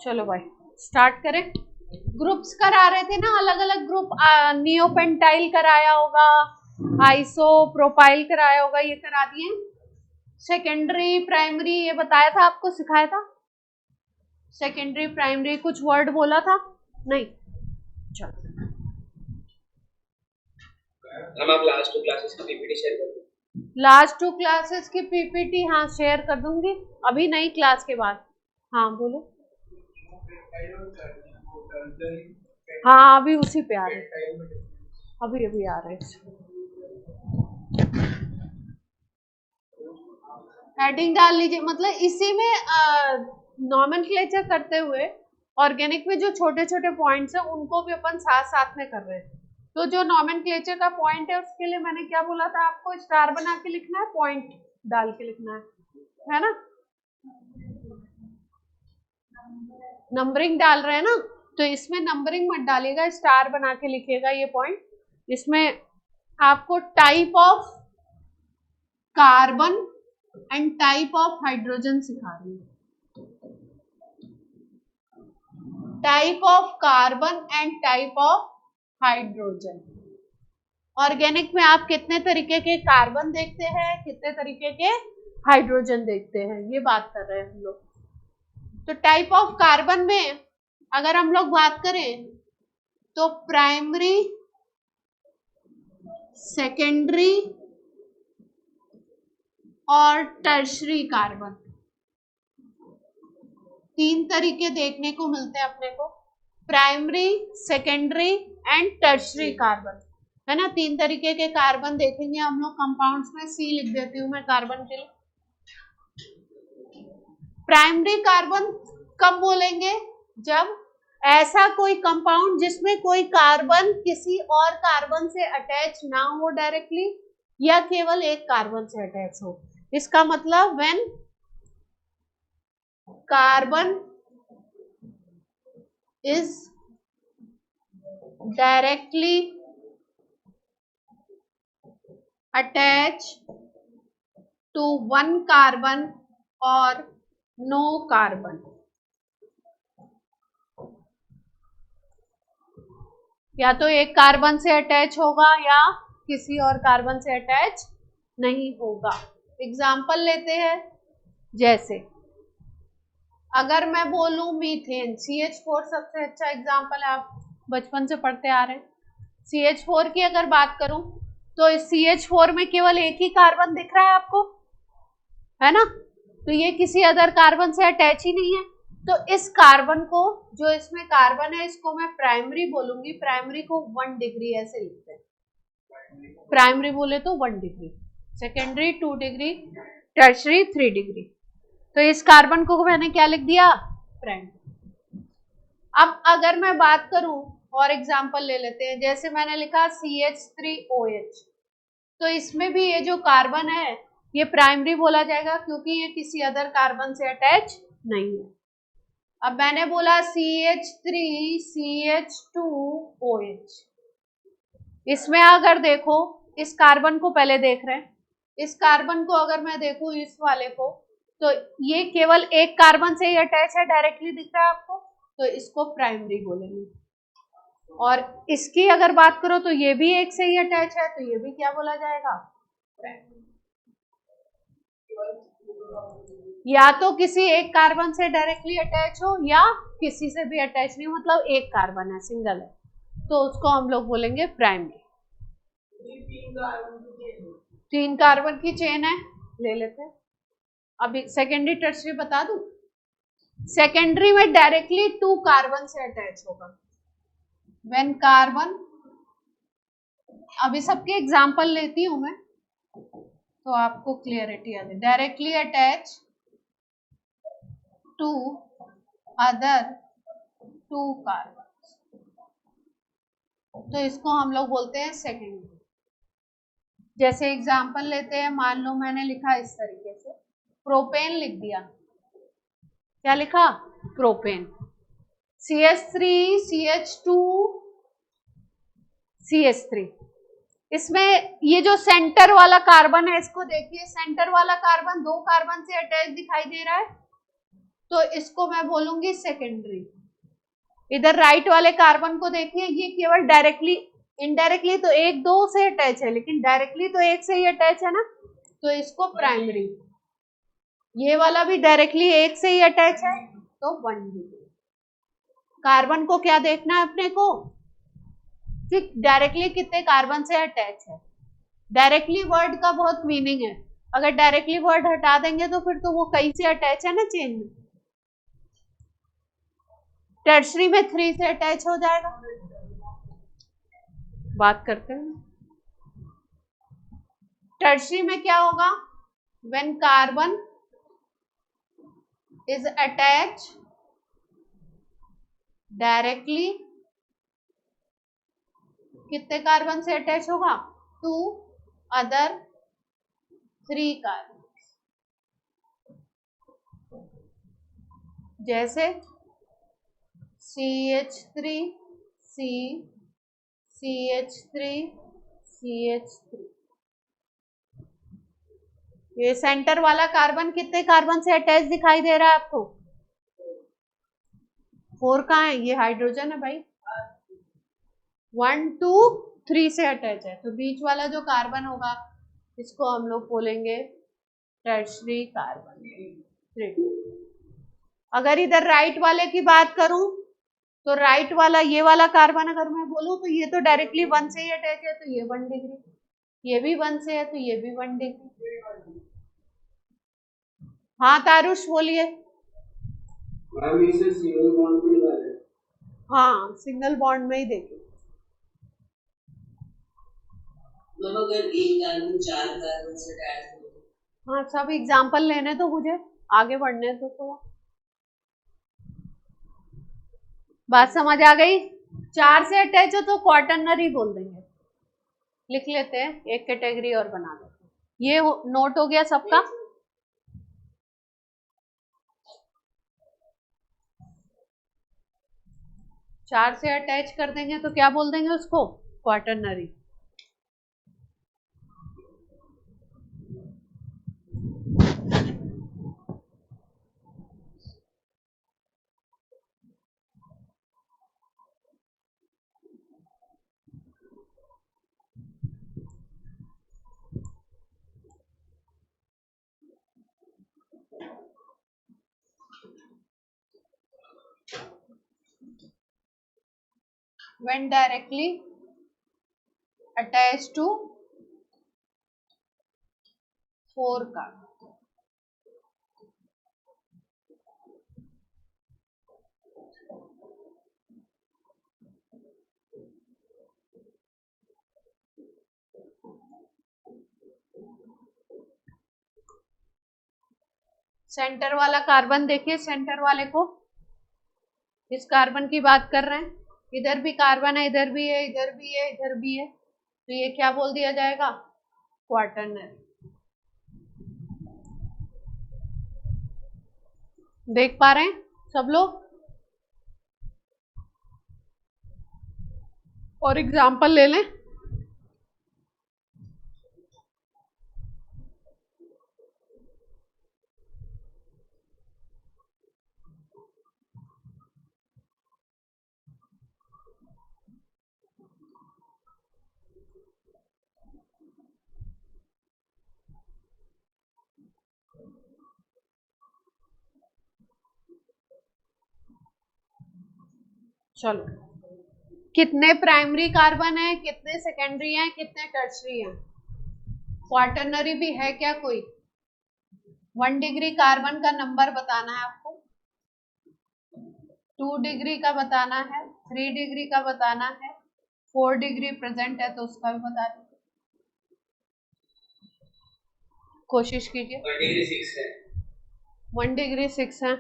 चलो भाई स्टार्ट करें। ग्रुप्स करा रहे थे ना, अलग अलग ग्रुप, नियोपेंटाइल कराया होगा, आइसो प्रोपाइल कराया होगा, ये करा दिए। सेकेंडरी प्राइमरी ये बताया था आपको, सिखाया था। सेकेंडरी प्राइमरी कुछ वर्ड बोला था नहीं? चलो हम आप लास्ट 2 क्लासेस की पीपीटी शेयर कर दो। लास्ट 2 क्लासेस की पीपीटी हाँ शेयर कर दूंगी, अभी नई क्लास के बाद। हाँ बोलो। हाँ अभी उसी पे आ रहे, अभी अभी आ रहे। हेडिंग डाल लीजिए, मतलब इसी में नॉमेनक्लेचर करते हुए ऑर्गेनिक में जो छोटे छोटे पॉइंट्स हैं उनको भी अपन साथ साथ में कर रहे हैं। तो जो नॉमेनक्लेचर का पॉइंट है उसके लिए मैंने क्या बोला था आपको, स्टार बना के लिखना है, पॉइंट डाल के लिखना है ना। नंबरिंग डाल रहे हैं ना, तो इसमें नंबरिंग मत डालिएगा, स्टार बना के लिखिएगा ये पॉइंट। इसमें आपको type of carbon and type of hydrogen सिखा रही हूँ। Type of carbon and type of hydrogen. Organic में आप कितने तरीके के कार्बन देखते हैं, कितने तरीके के हाइड्रोजन देखते हैं, ये बात कर रहे हैं हम लोग। तो टाइप ऑफ कार्बन में अगर हम लोग बात करें तो प्राइमरी, सेकेंडरी और टर्शरी कार्बन, 3 तरीके देखने को मिलते हैं अपने को। Primary, secondary and tertiary carbon, है ना। 3 तरीके के कार्बन देखेंगे हम लोग कंपाउंड्स में। सी लिख देती हूं मैं कार्बन के लिए। प्राइमरी कार्बन कब बोलेंगे, जब ऐसा कोई कंपाउंड जिसमें कोई कार्बन किसी और कार्बन से अटैच ना हो डायरेक्टली, या केवल एक कार्बन से अटैच हो। इसका मतलब when carbon is directly attached to one carbon or no carbon, या तो एक कार्बन से अटैच होगा या किसी और कार्बन से अटैच नहीं होगा। एग्जाम्पल लेते हैं, जैसे अगर मैं बोलूं मीथेन, CH4 सबसे अच्छा एग्जाम्पल है, आप बचपन से पढ़ते आ रहे हैं। CH4 की अगर बात करूं तो CH4 में केवल एक ही कार्बन दिख रहा है आपको, है ना। तो ये किसी अदर कार्बन से अटैच ही नहीं है। तो इस कार्बन को, जो इसमें कार्बन है, इसको मैं प्राइमरी बोलूंगी। प्राइमरी को 1 डिग्री ऐसे लिखते हैं, प्राइमरी बोले तो 1 degree, secondary 2 degree, tertiary 3 degree. तो इस कार्बन को मैंने क्या लिख दिया, प्राइमरी। अब अगर मैं बात करूं और एग्जांपल ले लेते हैं, जैसे मैंने लिखा CH3OH, तो इसमें भी ये जो कार्बन है ये प्राइमरी बोला जाएगा क्योंकि ये किसी अदर कार्बन से अटैच नहीं है। अब मैंने बोला CH3CH2OH, इसमें अगर देखो, इस कार्बन को पहले देख रहे हैं, इस कार्बन को अगर मैं देखूं, इस वाले को, तो ये केवल एक कार्बन से ही अटैच है, डायरेक्टली दिख रहा है आपको, तो इसको प्राइमरी बोलेंगे। और इसकी अगर बात करो तो ये भी एक से ही अटैच है, तो ये भी क्या बोला जाएगा, प्राइमरी। या तो किसी एक कार्बन से डायरेक्टली अटैच हो या किसी से भी अटैच नहीं, मतलब एक कार्बन है, सिंगल है, तो उसको हम लोग बोलेंगे प्राइमरी। 3 कार्बन की चेन है, ले लेते हैं। अभी सेकेंडरी टर्शरी बता दूं। सेकेंडरी में डायरेक्टली 2 कार्बन से अटैच होगा। व्हेन कार्बन, अभी सबके एग्जांपल लेती हूं मैं तो आपको क्लियरिटी आ जाए। Directly attach to other 2 carbon, तो इसको हम लोग बोलते हैं सेकेंडरी। जैसे एग्जांपल लेते हैं, मान लो मैंने लिखा इस तरीके से, प्रोपेन लिख दिया। क्या लिखा, प्रोपेन। CH3 CH2 CH3, इसमें ये जो सेंटर वाला कार्बन है, इसको देखिए, सेंटर वाला कार्बन 2 कार्बन से अटैच दिखाई दे रहा है, तो इसको मैं बोलूंगी सेकेंडरी। इधर राइट वाले कार्बन को देखिए, ये केवल डायरेक्टली, इनडायरेक्टली तो एक दो से अटैच है, लेकिन डायरेक्टली तो एक से ही अटैच है ना, तो इसको प्राइमरी। ये वाला भी डायरेक्टली एक से ही अटैच है, तो 1 डिग्री। कार्बन को क्या देखना है अपने को कि डायरेक्टली कितने कार्बन से अटैच है। डायरेक्टली वर्ड का बहुत मीनिंग है, अगर डायरेक्टली वर्ड हटा देंगे तो फिर तो वो कहीं से अटैच है ना चेन में। टर्शरी में 3 से अटैच हो जाएगा। बात करते हैं टर्शरी में क्या होगा। When carbon is attach directly, कितने कार्बन से अटैच होगा, 2 अदर 3 कार्बन। जैसे CH3 C CH3 CH3। ये सेंटर वाला कार्बन कितने कार्बन से अटैच दिखाई दे रहा है आपको, 4 कहाँ है, ये हाइड्रोजन है भाई, 1 2 3 से अटैच है, तो बीच वाला जो कार्बन होगा इसको हम लोग बोलेंगे टर्शरी कार्बन। अगर इधर राइट वाले की बात करूं तो राइट वाला ये वाला कार्बन अगर मैं बोलूं तो ये तो डायरेक्टली 1 से ही अटैच है, तो ये 1 डिग्री, ये भी 1 से है तो ये भी 1 डिग्री। हाँ तारुष बोलिए। सिंगल बॉन्ड में लगा है। हाँ सिंगल बॉन्ड में ही देखिए। अगर एक कार्बन 4 कार्बन से अटैच हो, हाँ सब एग्जाम्पल लेने तो मुझे आगे बढ़ने तो थोड़ा। बात समझ आ गई। 4 से अटैच हो तो क्वार्टरनरी बोल देंगे, लिख लेते हैं, एक कैटेगरी और बना देते हैं। ये नोट हो गया सबका। चार से अटैच कर देंगे तो क्या बोल देंगे उसको, quaternary. When directly attached to 4 carbon, centre वाला कार्बन देखिए, सेंटर वाले को, इस कार्बन की बात कर रहे हैं, इधर भी कार्बन है, इधर भी है, इधर भी है, इधर भी है, तो ये क्या बोल दिया जाएगा, क्वार्टरनरी। देख पा रहे हैं सब लोग। और एग्जाम्पल ले लें। चलो, कितने प्राइमरी कार्बन है, कितने सेकेंडरी हैं, कितने टर्शरी हैं। क्वार्टरनरी भी है क्या कोई। 1 डिग्री कार्बन का नंबर बताना है आपको, 2 डिग्री का बताना है, 3 डिग्री का बताना है, 4 डिग्री प्रेजेंट है तो उसका भी बता दीजिए, कोशिश कीजिए। 1 डिग्री 6 है। 1 डिग्री 6 है।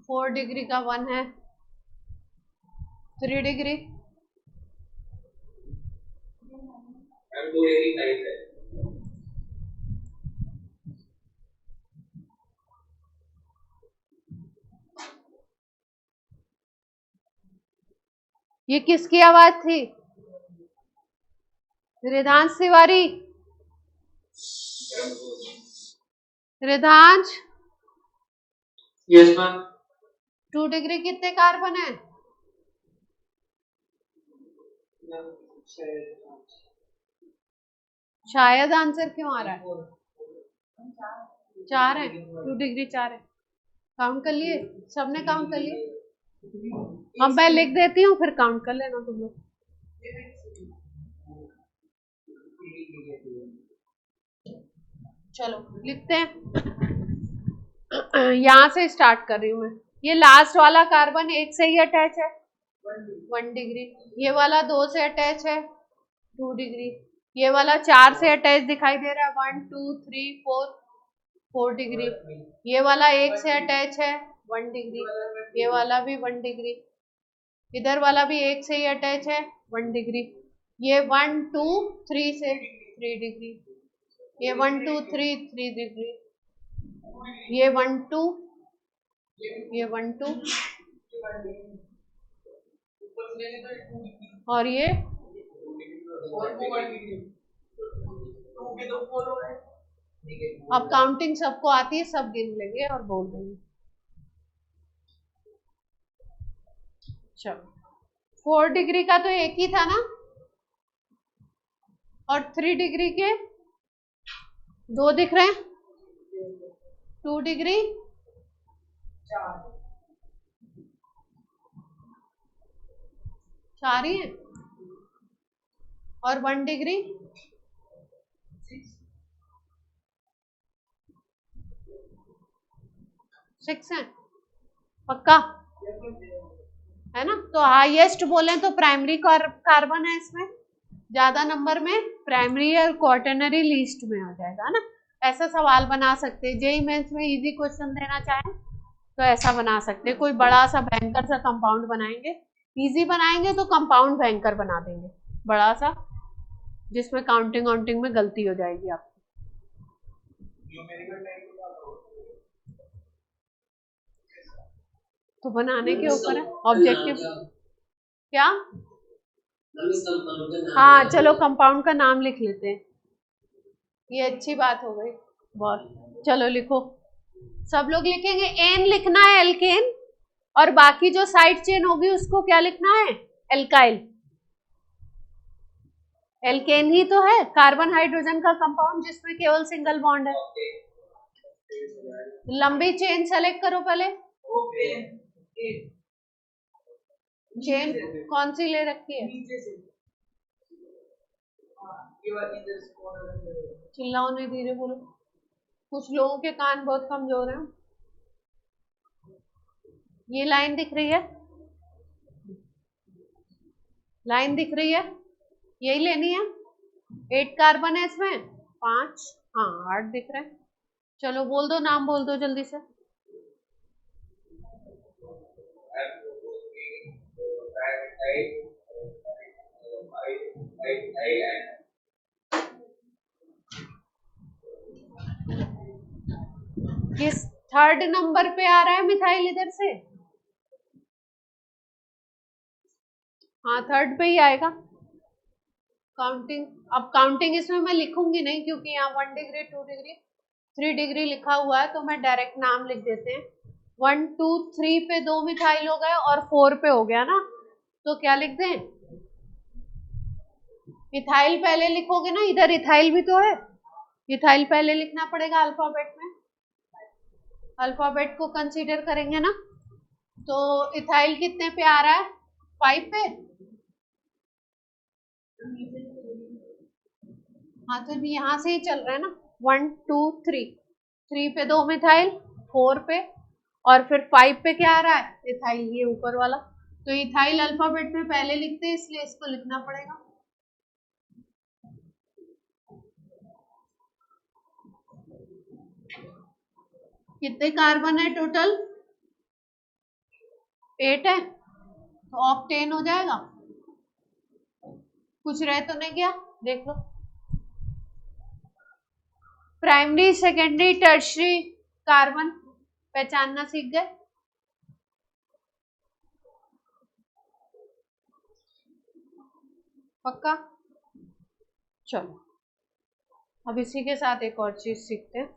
फोर डिग्री का 1 है। 3 डिग्री 2 डिग्री 5 है। ये किसकी आवाज थी? Ridhansh Tiwari. Ridhansh, yes ma'am. 2 degree कितने कार्बन है? शायद आंसर क्यों आ रहा है? 4 है। 2 डिग्री 4 है। काउंट कर लिए? सबने काउंट कर लिए? अब मैं लिख देती हूँ, फिर काउंट कर लेना तुम लोग। चलो लिखते हैं। यहाँ से स्टार्ट कर रही हूँ मैं। ये लास्ट वाला कार्बन 1 से ही अटैच है, 1 डिग्री। ये वाला 2 से अटैच है, 2 डिग्री। ये वाला 4 से अटैच दिखाई दे रहा है, 1 2 3 4 डिग्री। ये वाला 1 से अटैच है, 1 डिग्री। ये वाला भी 1 डिग्री। इधर वाला भी 1 से ही अटैच है, 1 डिग्री। ये 1 2 3 से 3 डिग्री। ये 1 2 3 3 डिग्री। ये 1 2, ये 1 2, और ये अब काउंटिंग सबको आती है, सब गिन लेंगे और बोल देंगे। चलो 4 डिग्री का तो एक ही था ना, और 3 डिग्री के 2 दिख रहे हैं, 2 डिग्री 4 ही है, और 1 डिग्री 6 है। पक्का है ना? तो हाईएस्ट बोले तो प्राइमरी कार्बन है इसमें, ज्यादा नंबर में प्राइमरी और क्वार्टरनरी लीस्ट में आ जाएगा ना। ऐसा सवाल बना सकते हैं, जेईई मेंस में इजी क्वेश्चन देना चाहें तो ऐसा बना सकते हैं। कोई बड़ा सा भयंकर सा कंपाउंड बनाएंगे, इजी बनाएंगे तो कंपाउंड भयंकर बना देंगे बड़ा सा, जिसमें काउंटिंग में गलती हो जाएगी आपकी। तो बनाने के ऊपर है ऑब्जेक्टिव। क्या? हाँ चलो कंपाउंड का नाम लिख लेते हैं, ये अच्छी बात हो गई बहुत। चलो लिखो, सब लोग लिखेंगे। एन लिखना है एल्केन, और बाकी जो साइड चेन होगी उसको क्या लिखना है? एल्काइल। एल्केन ही तो है कार्बन हाइड्रोजन का कंपाउंड जिसमें केवल सिंगल बॉन्ड है। लंबी चेन सेलेक्ट करो पहले। चेन कौन सी ले रखी है? चिल्लाओ नहीं, धीरे बोलो, कुछ लोगों के कान बहुत कमजोर हैं। ये लाइन दिख रही है, लाइन दिख रही है, यही लेनी है। 8 कार्बन है इसमें, 5, हाँ 8 दिख रहे हैं। चलो बोल दो, नाम बोल दो जल्दी से। किस 3rd नंबर पे आ रहा है मिथाइल इधर से? हाँ 3rd पे ही आएगा काउंटिंग। अब काउंटिंग इसमें मैं लिखूंगी नहीं क्योंकि यहाँ 1 डिग्री 2 डिग्री 3 डिग्री लिखा हुआ है, तो मैं डायरेक्ट नाम लिख देते हैं। 1 2 3 पे 2 मिथाइल हो गए और 4 पे हो गया ना, तो क्या लिख दें? इथाइल पहले लिखोगे ना, इधर इथाइल भी तो है, इथाइल पहले लिखना पड़ेगा अल्फाबेट में, अल्फाबेट को कंसीडर करेंगे ना। तो इथाइल कितने पे आ रहा है? 5 पे। हाँ तो यहाँ से ही चल रहा है ना, 1 2 3, 3 पे 2 मिथाइल, 4 पे, और फिर 5 पे क्या आ रहा है? इथाइल, ये ऊपर वाला। तो इथाइल अल्फाबेट में पहले लिखते हैं, इसलिए इसको लिखना पड़ेगा। कितने कार्बन है टोटल? 8 है, तो ऑक्टेन हो जाएगा। कुछ रह तो नहीं गया? देख लो। प्राइमरी सेकेंडरी टर्शरी कार्बन पहचानना सीख गए? पक्का? चलो अब इसी के साथ एक और चीज सीखते हैं।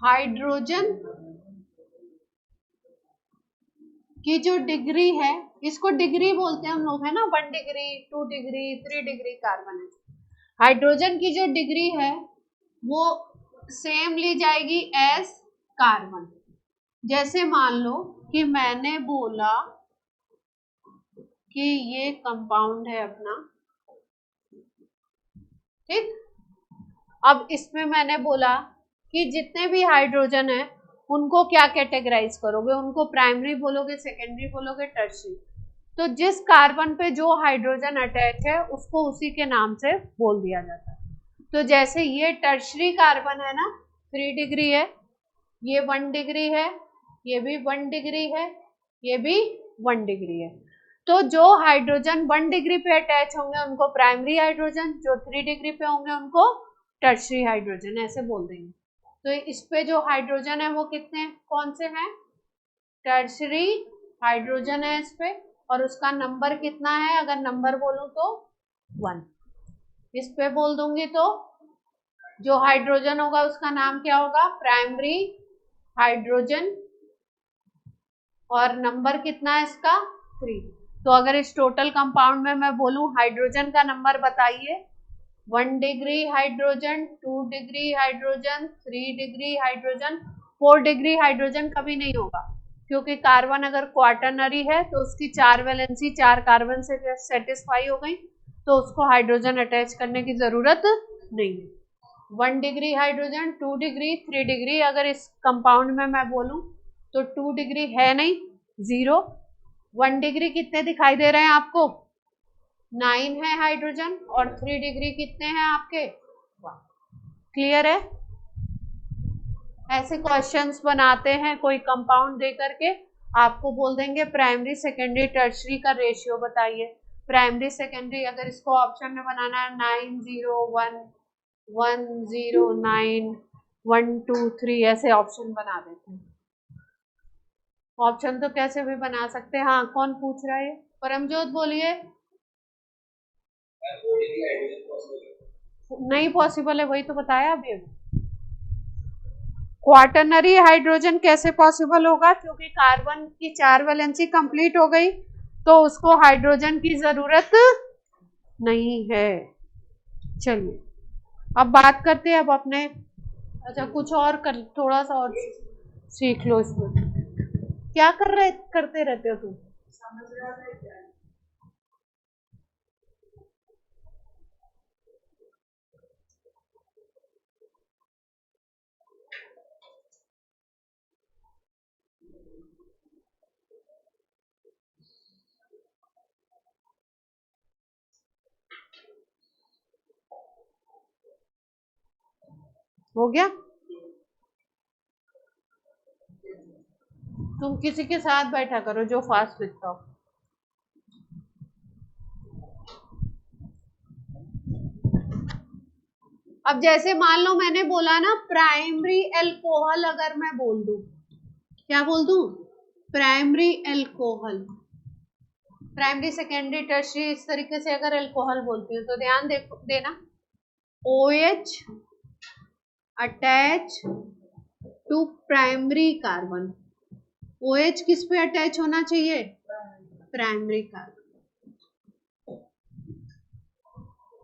हाइड्रोजन की जो डिग्री है, इसको डिग्री बोलते हैं हम लोग, है ना, 1 डिग्री 2 डिग्री 3 डिग्री कार्बन है। हाइड्रोजन की जो डिग्री है वो सेम ली जाएगी एज कार्बन। जैसे मान लो कि मैंने बोला कि ये कंपाउंड है अपना, ठीक। अब इसमें मैंने बोला कि जितने भी हाइड्रोजन है उनको क्या कैटेगराइज करोगे, उनको प्राइमरी बोलोगे, सेकेंडरी बोलोगे, टर्शियरी। तो जिस कार्बन पे जो हाइड्रोजन अटैच है उसको उसी के नाम से बोल दिया जाता है। तो जैसे ये टर्शियरी कार्बन है ना, 3 डिग्री है, ये 1 डिग्री है, ये भी 1 डिग्री है, ये भी 1 डिग्री है। तो जो हाइड्रोजन 1 डिग्री पे अटैच होंगे उनको प्राइमरी हाइड्रोजन, जो 3 डिग्री पे होंगे उनको टर्शियरी हाइड्रोजन, ऐसे बोल देंगे। तो इस पे जो हाइड्रोजन है वो कितने, कौन से हैं, टर्शियरी हाइड्रोजन है इस पे, और उसका नंबर कितना है, अगर नंबर बोलूं तो 1। इस पे बोल दूंगी तो जो हाइड्रोजन होगा उसका नाम क्या होगा, प्राइमरी हाइड्रोजन, और नंबर कितना है इसका 3। तो अगर इस टोटल कंपाउंड में मैं बोलूं हाइड्रोजन का नंबर बताइए, 1 degree hydrogen, 2 degree hydrogen, 3 degree hydrogen, 4 degree hydrogen कभी नहीं होगा, क्योंकि कार्बन अगर क्वाटरनरी है तो उसकी 4 वैलेंसी 4 कार्बन से सेटिस्फाई हो गई, तो उसको हाइड्रोजन अटैच करने की जरूरत नहीं है। 1 डिग्री हाइड्रोजन, 2 डिग्री, 3 डिग्री, अगर इस कंपाउंड में मैं बोलूं तो 2 डिग्री है नहीं, 0। 1 डिग्री कितने दिखाई दे रहे हैं आपको, 9 है हाइड्रोजन, और 3 डिग्री कितने हैं आपके, 1। क्लियर है? ऐसे क्वेश्चंस बनाते हैं, कोई कंपाउंड दे करके आपको बोल देंगे प्राइमरी सेकेंडरी टर्शियरी का रेशियो बताइए। प्राइमरी सेकेंडरी अगर इसको ऑप्शन में बनाना है 9 0 1 1 0 9 1 2 3 ऐसे ऑप्शन बना देते हैं। ऑप्शन तो कैसे भी बना सकते हैं। हाँ, कौन पूछ रहा है? परमजोत बोलिए। नहीं पॉसिबल है, वही तो बताया अभी। क्वाटरनरी हाइड्रोजन कैसे पॉसिबल होगा, क्योंकि कार्बन की 4 वैलेंसी कंप्लीट हो गई तो उसको हाइड्रोजन की जरूरत नहीं है। चलिए अब बात करते हैं अब अपने, अच्छा कुछ और कर, थोड़ा सा और सीख लो इसमें। क्या करते रहते हो तुम? हो गया? तुम किसी के साथ बैठा करो जो फास्ट लिखता हो। अब जैसे मान लो मैंने बोला ना प्राइमरी एल्कोहल, अगर मैं बोल दूं, क्या बोल दूं, primary alcohol, primary secondary tertiary, इस तरीके से अगर एल्कोहल बोलती हूँ तो ध्यान देना, OH attach to primary carbon. OH किस पे अटैच होना चाहिए, प्राइमरी कार्बन।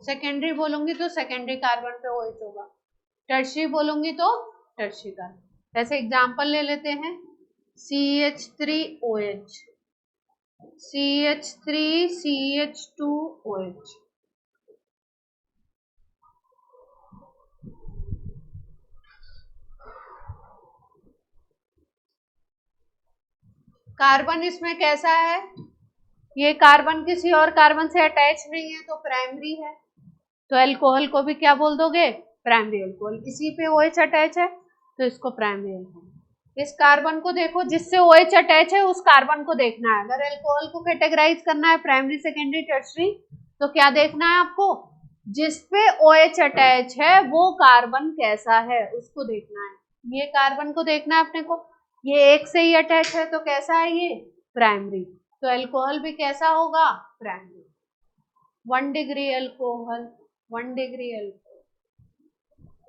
सेकेंडरी बोलूंगी तो सेकेंडरी कार्बन पे OH होगा, टर्शियरी बोलूंगी तो टर्शियरी कार्बन। ऐसे एग्जांपल ले लेते हैं, CH3OH, CH3CH2OH। कार्बन इसमें कैसा है, ये कार्बन किसी और कार्बन से अटैच नहीं है तो प्राइमरी है, तो अल्कोहल को भी क्या बोल दोगे, प्राइमरी अल्कोहल। इसी पे OH अटैच है तो इसको प्राइमरी अल्कोहल। इस कार्बन को देखो जिससे OH अटैच है उस कार्बन को देखना है। अगर अल्कोहल को कैटेगराइज करना है प्राइमरी सेकेंडरी टर्शरी तो क्या देखना है आपको, जिस पे OH अटैच है वो कार्बन कैसा है उसको देखना है। ये कार्बन को देखना है अपने को, ये एक से ही अटैच है तो कैसा है ये प्राइमरी, तो अल्कोहल भी कैसा होगा primary. 1 degree alcohol, 1 degree alcohol.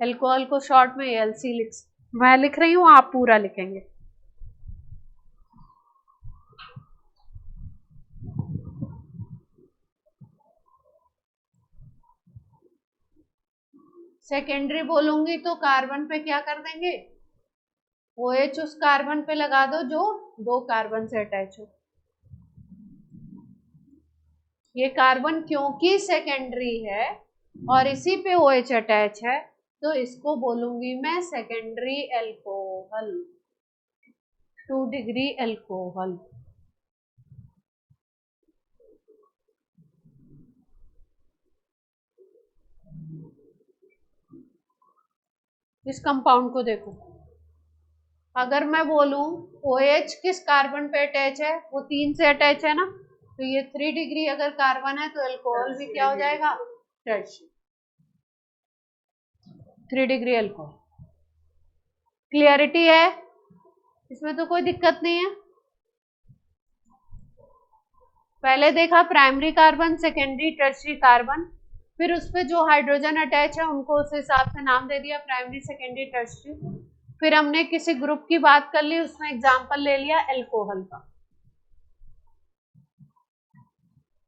Alcohol को शॉर्ट में LC मैं लिख रही हूँ, आप पूरा लिखेंगे। सेकेंडरी बोलूंगी तो कार्बन पे क्या कर देंगे, OH उस कार्बन पे लगा दो जो 2 कार्बन से अटैच हो। ये कार्बन क्योंकि सेकेंडरी है और इसी पे OH अटैच है तो इसको बोलूंगी मैं सेकेंडरी अल्कोहल, 2 डिग्री अल्कोहल। इस कंपाउंड को देखो, अगर मैं बोलूं OH किस कार्बन पे अटैच है, वो 3 से अटैच है ना, तो ये 3 डिग्री अगर कार्बन है तो अल्कोहल भी क्या हो जाएगा टर्शियरी, 3 डिग्री अल्कोहल। क्लियरिटी है, इसमें तो कोई दिक्कत नहीं है। पहले देखा primary carbon, secondary, tertiary carbon, फिर उस पे जो हाइड्रोजन अटैच है उनको उस हिसाब से नाम दे दिया प्राइमरी, सेकेंडरी, टर्शियरी। फिर हमने किसी ग्रुप की बात कर ली, उसमें एग्जांपल ले लिया अल्कोहल का।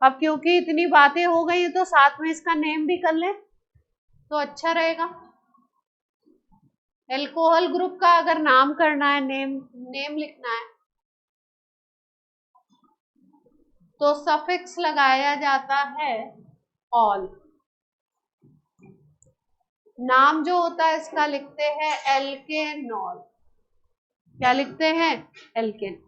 अब क्योंकि इतनी बातें हो गई तो साथ में इसका नेम भी कर ले तो अच्छा रहेगा। अल्कोहल ग्रुप का अगर नाम करना है, नेम लिखना है तो सफिक्स लगाया जाता है ऑल। नाम जो होता है इसका लिखते हैं एल्केनॉल। क्या लिखते हैं, एल्केन।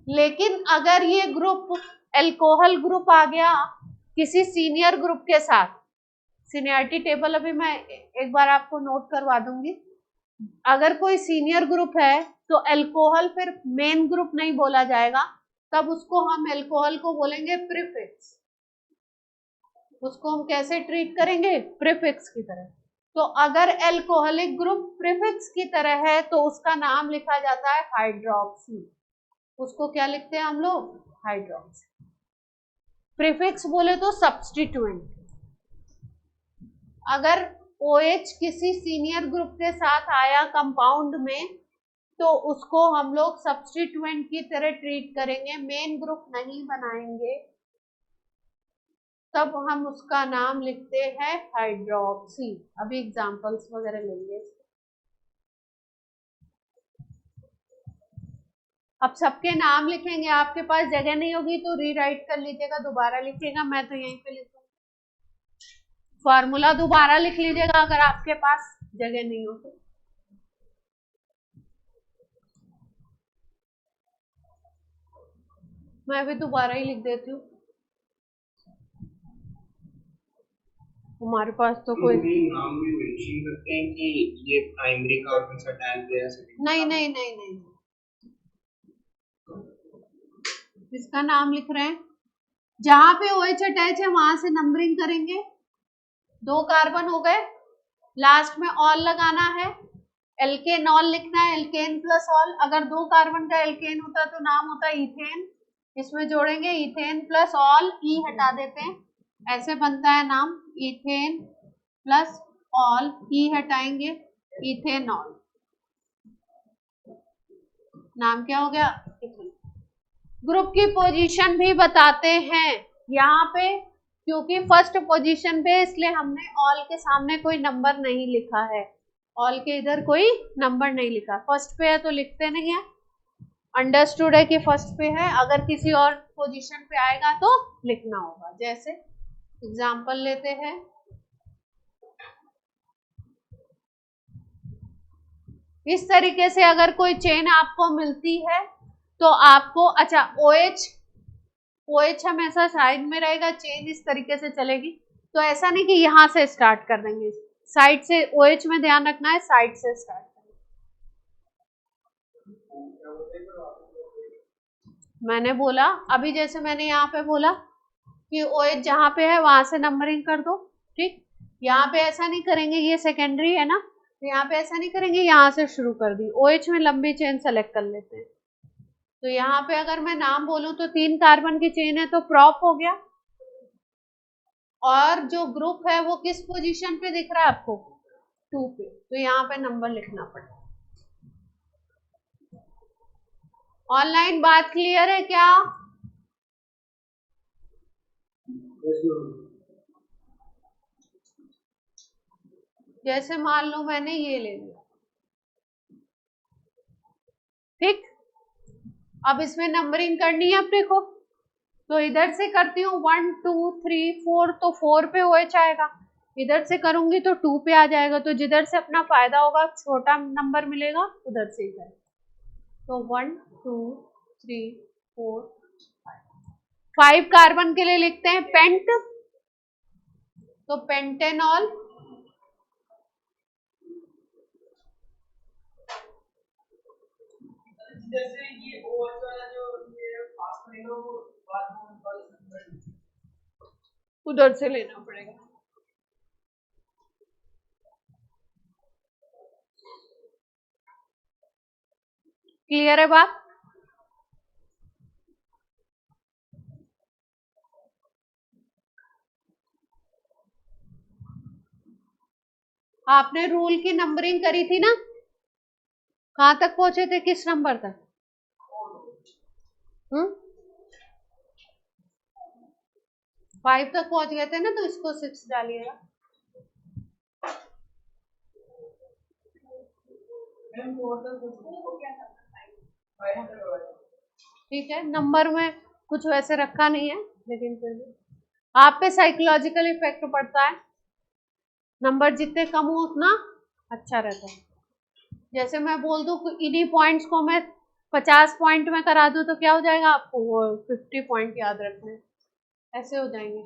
लेकिन अगर ये ग्रुप अल्कोहल ग्रुप आ गया किसी सीनियर ग्रुप के साथ, सीनियरिटी टेबल अभी मैं एक बार आपको नोट करवा दूंगी, अगर कोई सीनियर ग्रुप है तो अल्कोहल फिर मेन ग्रुप नहीं बोला जाएगा, तब उसको हम अल्कोहल को बोलेंगे प्रीफिक्स। उसको हम कैसे ट्रीट करेंगे, प्रीफिक्स की तरह। तो अगर अल्कोहलिक ग्रुप प्रीफिक्स की तरह है तो उसका नाम लिखा जाता है हाइड्रोक्सी। उसको क्या लिखते हैं हम लोग, हाइड्रोक्सी। प्रीफिक्स बोले तो सब्स्टिट्यूएंट। अगर OH किसी सीनियर ग्रुप के साथ आया कंपाउंड में तो उसको हम लोग सब्स्टिट्यूएंट की तरह ट्रीट करेंगे, मेन ग्रुप नहीं बनाएंगे, तब हम उसका नाम लिखते हैं हाइड्रोक्सी। अभी एग्जांपल्स वगैरह लेंगे। अब सबके नाम लिखेंगे, आपके पास जगह नहीं होगी तो रीराइट कर लीजिएगा, दोबारा लिखिएगा, मैं तो यहीं पे लिखूंगा। फॉर्मूला दोबारा लिख लीजिएगा अगर आपके पास जगह नहीं हो तो। मैं भी दोबारा ही लिख देती हूँ, हमारे पास तो कोई नाम भी मेंशन करते हैं कि ये प्राइमरी कार्बन से अटैच है, नहीं नहीं नहीं नहीं, इसका नाम लिख रहे हैं, जहां पे OH अटैच है वहां से नंबरिंग करेंगे। 2 कार्बन हो गए, लास्ट में ऑल लगाना है, एल्केनॉल लिखना है, एल्केन प्लस ऑल। अगर 2 कार्बन का एल्केन होता तो नाम होता इथेन, इसमें जोड़ेंगे इथेन प्लस ऑल, ई हटा देते हैं, ऐसे बनता है नाम इथेन प्लस ऑल, ई हटाएंगे इथेनॉल, नाम क्या हो गया इथेन। ग्रुप की पोजीशन भी बताते हैं यहाँ पे, क्योंकि फर्स्ट पोजीशन पे इसलिए हमने ऑल के सामने कोई नंबर नहीं लिखा है, ऑल के इधर कोई नंबर नहीं लिखा, फर्स्ट पे है तो लिखते नहीं है, अंडरस्टूड है कि फर्स्ट पे है, अगर किसी और पोजीशन पे आएगा तो लिखना होगा। जैसे एग्जांपल लेते हैं, इस तरीके से अगर कोई चेन आपको मिलती है तो आपको, अच्छा OH हमेशा साइड में रहेगा, चेन इस तरीके से चलेगी। तो ऐसा नहीं कि यहाँ से स्टार्ट कर देंगे, साइड से OH में ध्यान रखना है, साइड से स्टार्ट करना। मैंने बोला अभी, जैसे मैंने यहाँ पे बोला कि OH जहाँ पे है वहां से नंबरिंग कर दो, ठीक। यहाँ पे ऐसा नहीं करेंगे, ये सेकेंडरी है ना, तो यहाँ पे ऐसा नहीं करेंगे, यहाँ से शुरू कर दी। OH में लंबी चेन सेलेक्ट कर लेते हैं। तो यहाँ पे अगर मैं नाम बोलूं तो 3 कार्बन की चेन है, तो प्रॉप हो गया। और जो ग्रुप है वो किस पोजीशन पे दिख रहा है आपको? 2 पे। तो यहाँ पे नंबर लिखना पड़ेगा। ऑनलाइन बात क्लियर है क्या? जैसे मान लो मैंने ये ले लिया, ठीक। अब इसमें नंबरिंग करनी है अपने को, तो इधर से करती हूँ 1 2 3 4, तो 4 पे OH आएगा। इधर से करूंगी तो 2 पे आ जाएगा। तो जिधर से अपना फायदा होगा, छोटा नंबर मिलेगा, उधर से ही जाएगा। तो 1 2 3 4 5 कार्बन के लिए लिखते हैं पेंट, तो पेंटेनॉल। जैसे ये OH वाला जो ये पास करेगा वो बाद में उधर से लेना पड़ेगा। क्लियर है बात? आपने रूल की नंबरिंग करी थी ना, कहां तक पहुंचे थे, किस नंबर तक? 5 तक पहुंच गए थे ना, तो इसको 6 डालिएगा। ठीक है, नंबर में कुछ वैसे रखा नहीं है, लेकिन फिर भी आप पे साइकोलॉजिकल इफेक्ट पड़ता है। नंबर जितने कम हो उतना अच्छा रहता है। जैसे मैं बोल दूं कि इन्हीं पॉइंट्स को मैं 50 पॉइंट में करा दूं, तो क्या हो जाएगा आपको? वो 50 पॉइंट याद रखने, ऐसे हो जाएंगे।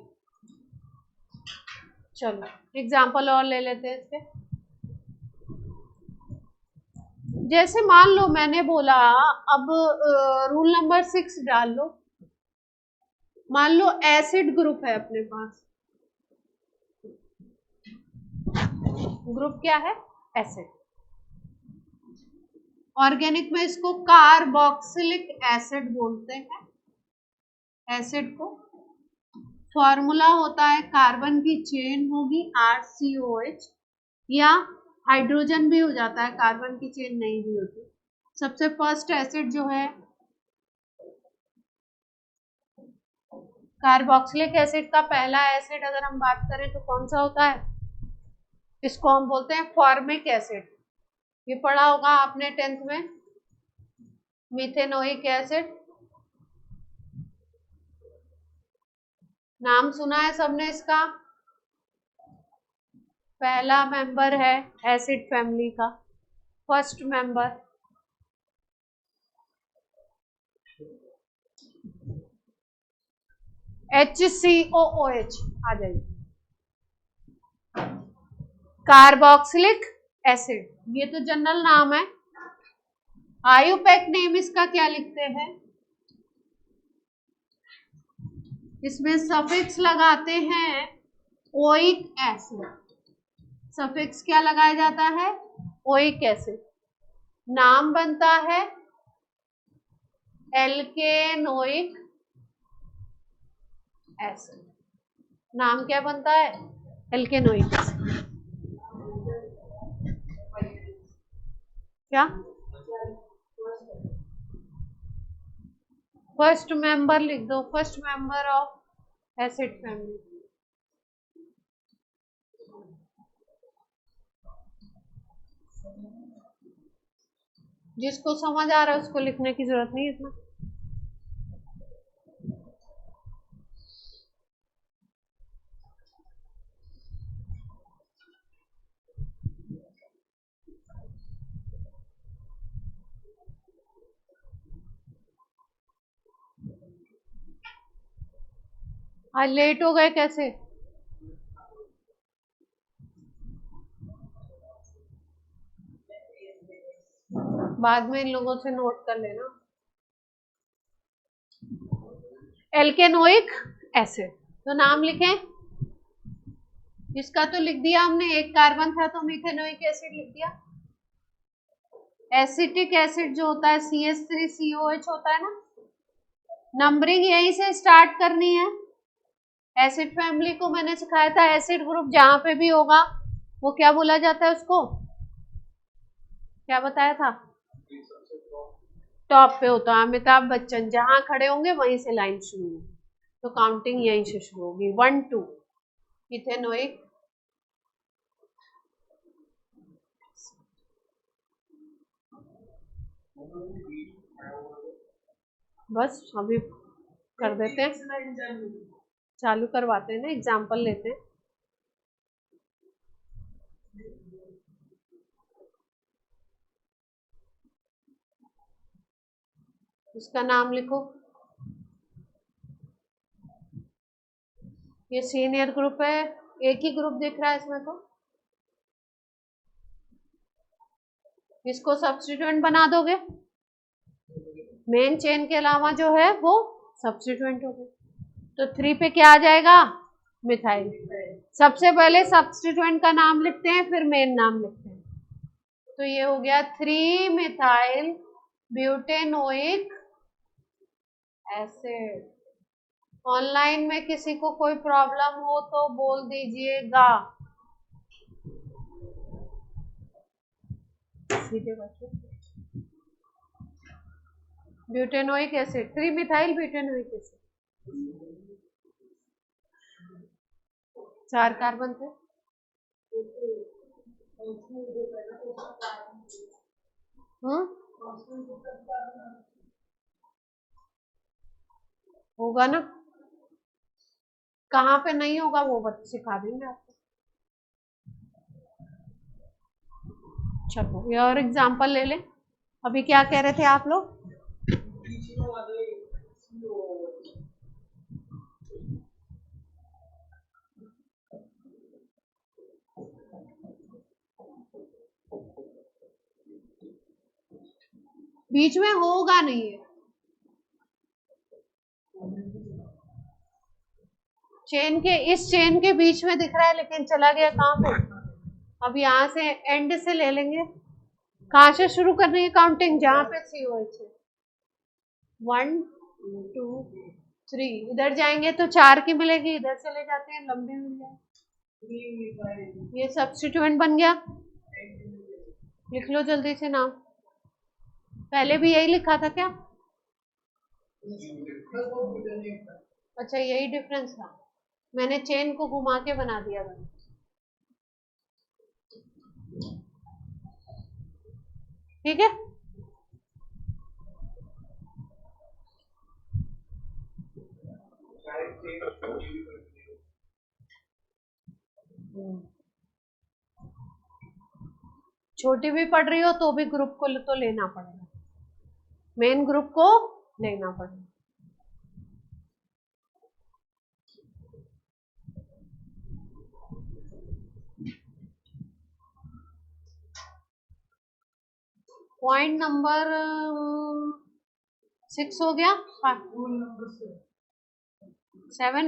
चलो एग्जाम्पल और ले लेते हैं इसके। जैसे मान लो मैंने बोला, अब रूल नंबर 6 डाल लो। मान लो एसिड ग्रुप है अपने पास, ग्रुप क्या है? एसिड। ऑर्गेनिक में इसको कार्बोक्सिलिक एसिड बोलते हैं, एसिड को। फॉर्मूला होता है, कार्बन की चेन होगी RCOH, या हाइड्रोजन भी हो जाता है, कार्बन की चेन नहीं भी होती। सबसे फर्स्ट एसिड जो है कार्बोक्सिलिक एसिड का, पहला एसिड अगर हम बात करें तो कौन सा होता है? इसको हम बोलते हैं फॉर्मिक एसिड। ये पढ़ा होगा आपने 10th में, मिथेनोइक एसिड, नाम सुना है सबने इसका। पहला मेंबर है एसिड फैमिली का, फर्स्ट मेंबर। HCOOH आ जाइए, कार्बोक्सिलिक एसिड, ये तो जनरल नाम है। आयुपैक नेम इसका क्या लिखते हैं? इसमें सफिक्स लगाते हैं ओइक एसिड। सफिक्स क्या लगाया जाता है? Oic acid. नाम बनता है एल्केनोइक एसिड। नाम क्या बनता है? एल्केनोइक एसिड। क्या? फर्स्ट मेंबर लिख दो, first member of acid family. जिसको समझ आ रहा है उसको लिखने की जरूरत नहीं है इसमें। आज लेट हो गए कैसे? बाद में इन लोगों से नोट कर लेना। एल्केनोइक एसिड, तो नाम लिखें। इसका तो लिख दिया हमने, एक कार्बन था तो मिथेनोइक एसिड लिख दिया। एसिटिक एसिड जो होता है CH3COH होता है ना, नंबरिंग यहीं से स्टार्ट करनी है। एसिड फैमिली को मैंने सिखाया था, एसिड ग्रुप जहां पे भी होगा वो क्या बोला जाता है, उसको क्या बताया था? टॉप पे होता है। अमिताभ बच्चन जहां खड़े होंगे वहीं से लाइन शुरू होगी, तो काउंटिंग यहीं से शुरू होगी। 1 2 इथेनोइक बस अभी कर देते हैं, चालू करवाते हैं ना, एग्जाम्पल लेते हैं। उसका नाम लिखो। ये सीनियर ग्रुप है, एक ही ग्रुप दिख रहा है इसमें, तो इसको सब्स्टिट्यूएंट बना दोगे। मेन चेन के अलावा जो है वो सब्स्टिट्यूएंट हो गए, तो 3 पे क्या आ जाएगा? मिथाइल। सबसे पहले सब्स्टिट्यूएंट का नाम लिखते हैं, फिर मेन नाम लिखते हैं। तो ये हो गया 3 मिथाइल ब्यूटेनोइक एसिड। ऑनलाइन में किसी को कोई प्रॉब्लम हो तो बोल दीजिएगा। सीधे बच्चों, butanoic acid, 3 methyl butanoic acid, 4 carbon थे। होगा ना, कहाँ पे नहीं होगा वो बस सिखा देंगे आपको। चलो ये और एग्जांपल ले लें। अभी क्या कह रहे थे आप लोग? बीच में होगा नहीं है, चेन के, इस चेन के बीच में दिख रहा है, लेकिन चला गया कहाँ पे? अब यहाँ से एंड से ले लेंगे। कहाँ से शुरू करनी है काउंटिंग? जहां पे COH है। 1 2 3, इधर जाएंगे तो 4 की मिलेगी, इधर चले जाते हैं लंबे मिल जाए। ये सब्स्टिट्यूएंट बन गया। लिख लो जल्दी से नाम। पहले भी यही लिखा था क्या? अच्छा यही डिफरेंस था, मैंने चेन को घुमा के बना दिया था। ठीक है, छोटी भी पढ़ रही हो तो भी ग्रुप को तो लेना पड़ेगा, मेन ग्रुप को लेना पड़ेगा। पॉइंट नंबर 6 हो गया, 7।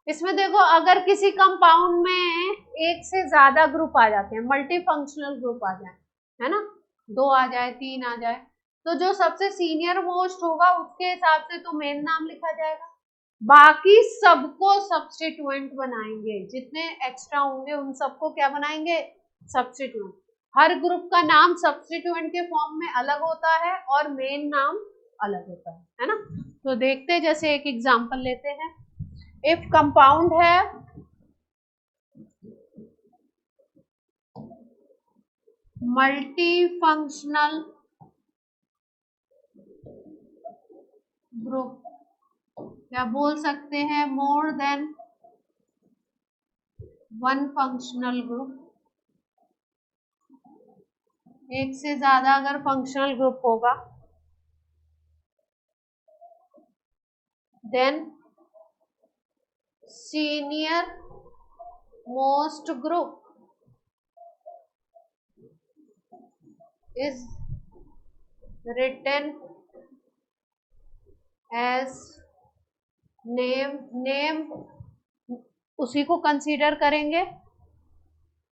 इसमें देखो, अगर किसी कंपाउंड में एक से ज्यादा ग्रुप आ जाते हैं, मल्टी फंक्शनल ग्रुप आ जाए, है ना, 2 आ जाए, 3 आ जाए, तो जो सबसे सीनियर मोस्ट होगा उसके हिसाब से तो मेन नाम लिखा जाएगा, बाकी सबको सब्स्टिट्यूएंट बनाएंगे। जितने एक्स्ट्रा होंगे उन सबको क्या बनाएंगे? सब्स्टिट्यूएंट। हर ग्रुप का नाम सब्स्टिट्यूएंट के फॉर्म में अलग होता है और मेन नाम अलग होता है ना। तो देखते हैं, जैसे एक एग्जांपल लेते हैं। इफ कंपाउंड है मल्टी फंक्शनल ग्रुप, या बोल सकते हैं मोर देन 1 फंक्शनल ग्रुप, एक से ज्यादा अगर फंक्शनल ग्रुप होगा, then senior most group is written as name उसी को कंसीडर करेंगे,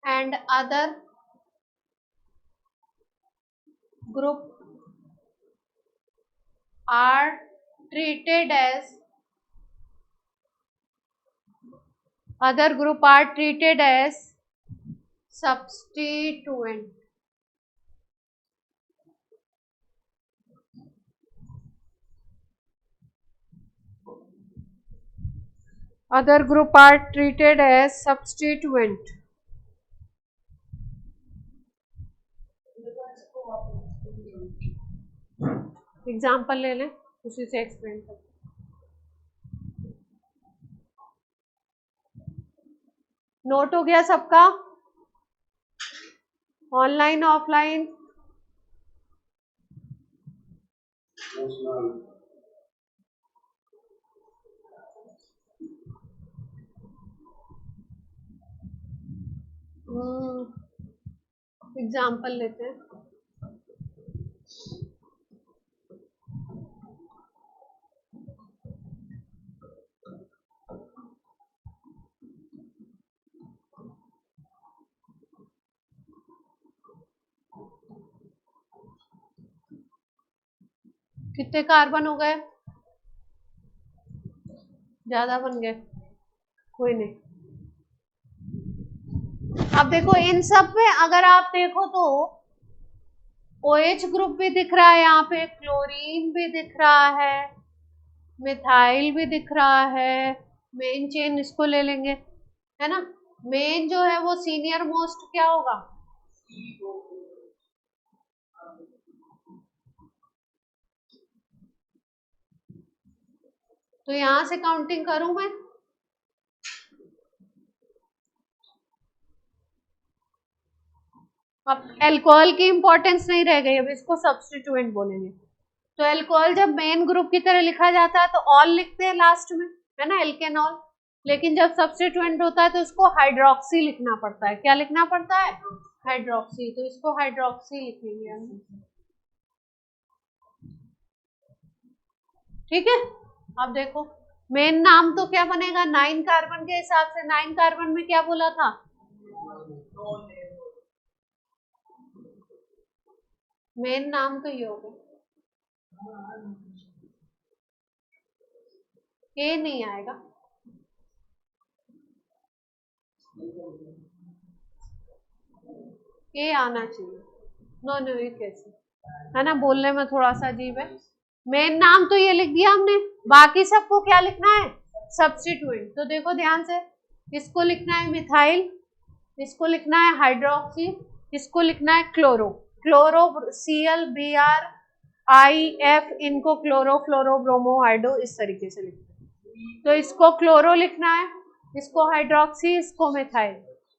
and other group are treated as substituent. Other group are treated as substituent. Example ले लें, उसी से एक्सप्लेन कर। नोट हो गया सबका? Online offline? एग्जाम्पल लेते हैं। कितने कार्बन हो गए? ज्यादा बन गए? कोई नहीं। अब देखो इन सब में अगर आप देखो तो OH ग्रुप भी दिख रहा है, यहाँ पे क्लोरीन भी दिख रहा है, मिथाइल भी दिख रहा है, मेन चेन इसको ले लेंगे, है ना। मेन जो है वो सीनियर मोस्ट क्या होगा? तो यहां से काउंटिंग करूं मैं? अब अल्कोहल की इंपॉर्टेंस नहीं रह गई, अब इसको सब्स्टिट्यूएंट बोलेंगे। तो अल्कोहल जब मेन ग्रुप की तरह लिखा जाता है तो ऑल लिखते हैं लास्ट में, है ना, एल्केनॉल। लेकिन जब सब्स्टिट्यूएंट होता है तो इसको हाइड्रोक्सी लिखना पड़ता है। क्या लिखना पड़ता है? हाइड्रोक्सी। तो इसको हाइड्रोक्सी लिखेंगे हम, ठीक है। अब देखो मेन नाम तो क्या बनेगा? 9 कार्बन के हिसाब से 9 कार्बन में क्या बोला था? मेन नाम तो ये होगा। ए नहीं आएगा, ए आना चाहिए। नो ये कैसे, है ना, बोलने में थोड़ा सा अजीब है। मेन नाम तो ये लिख दिया हमने, बाकी सबको क्या लिखना है? सब्स्टिट्यूएंट। तो देखो ध्यान से, इसको लिखना है मिथाइल, इसको लिखना है हाइड्रोक्सी, इसको लिखना है क्लोरो ClBrIF, इनको क्लोरो फ्लोरो ब्रोमो हाइड्रो, इस तरीके से लिखना है। तो इसको क्लोरो लिखना है, इसको हाइड्रोक्सी, इसको मिथाइल।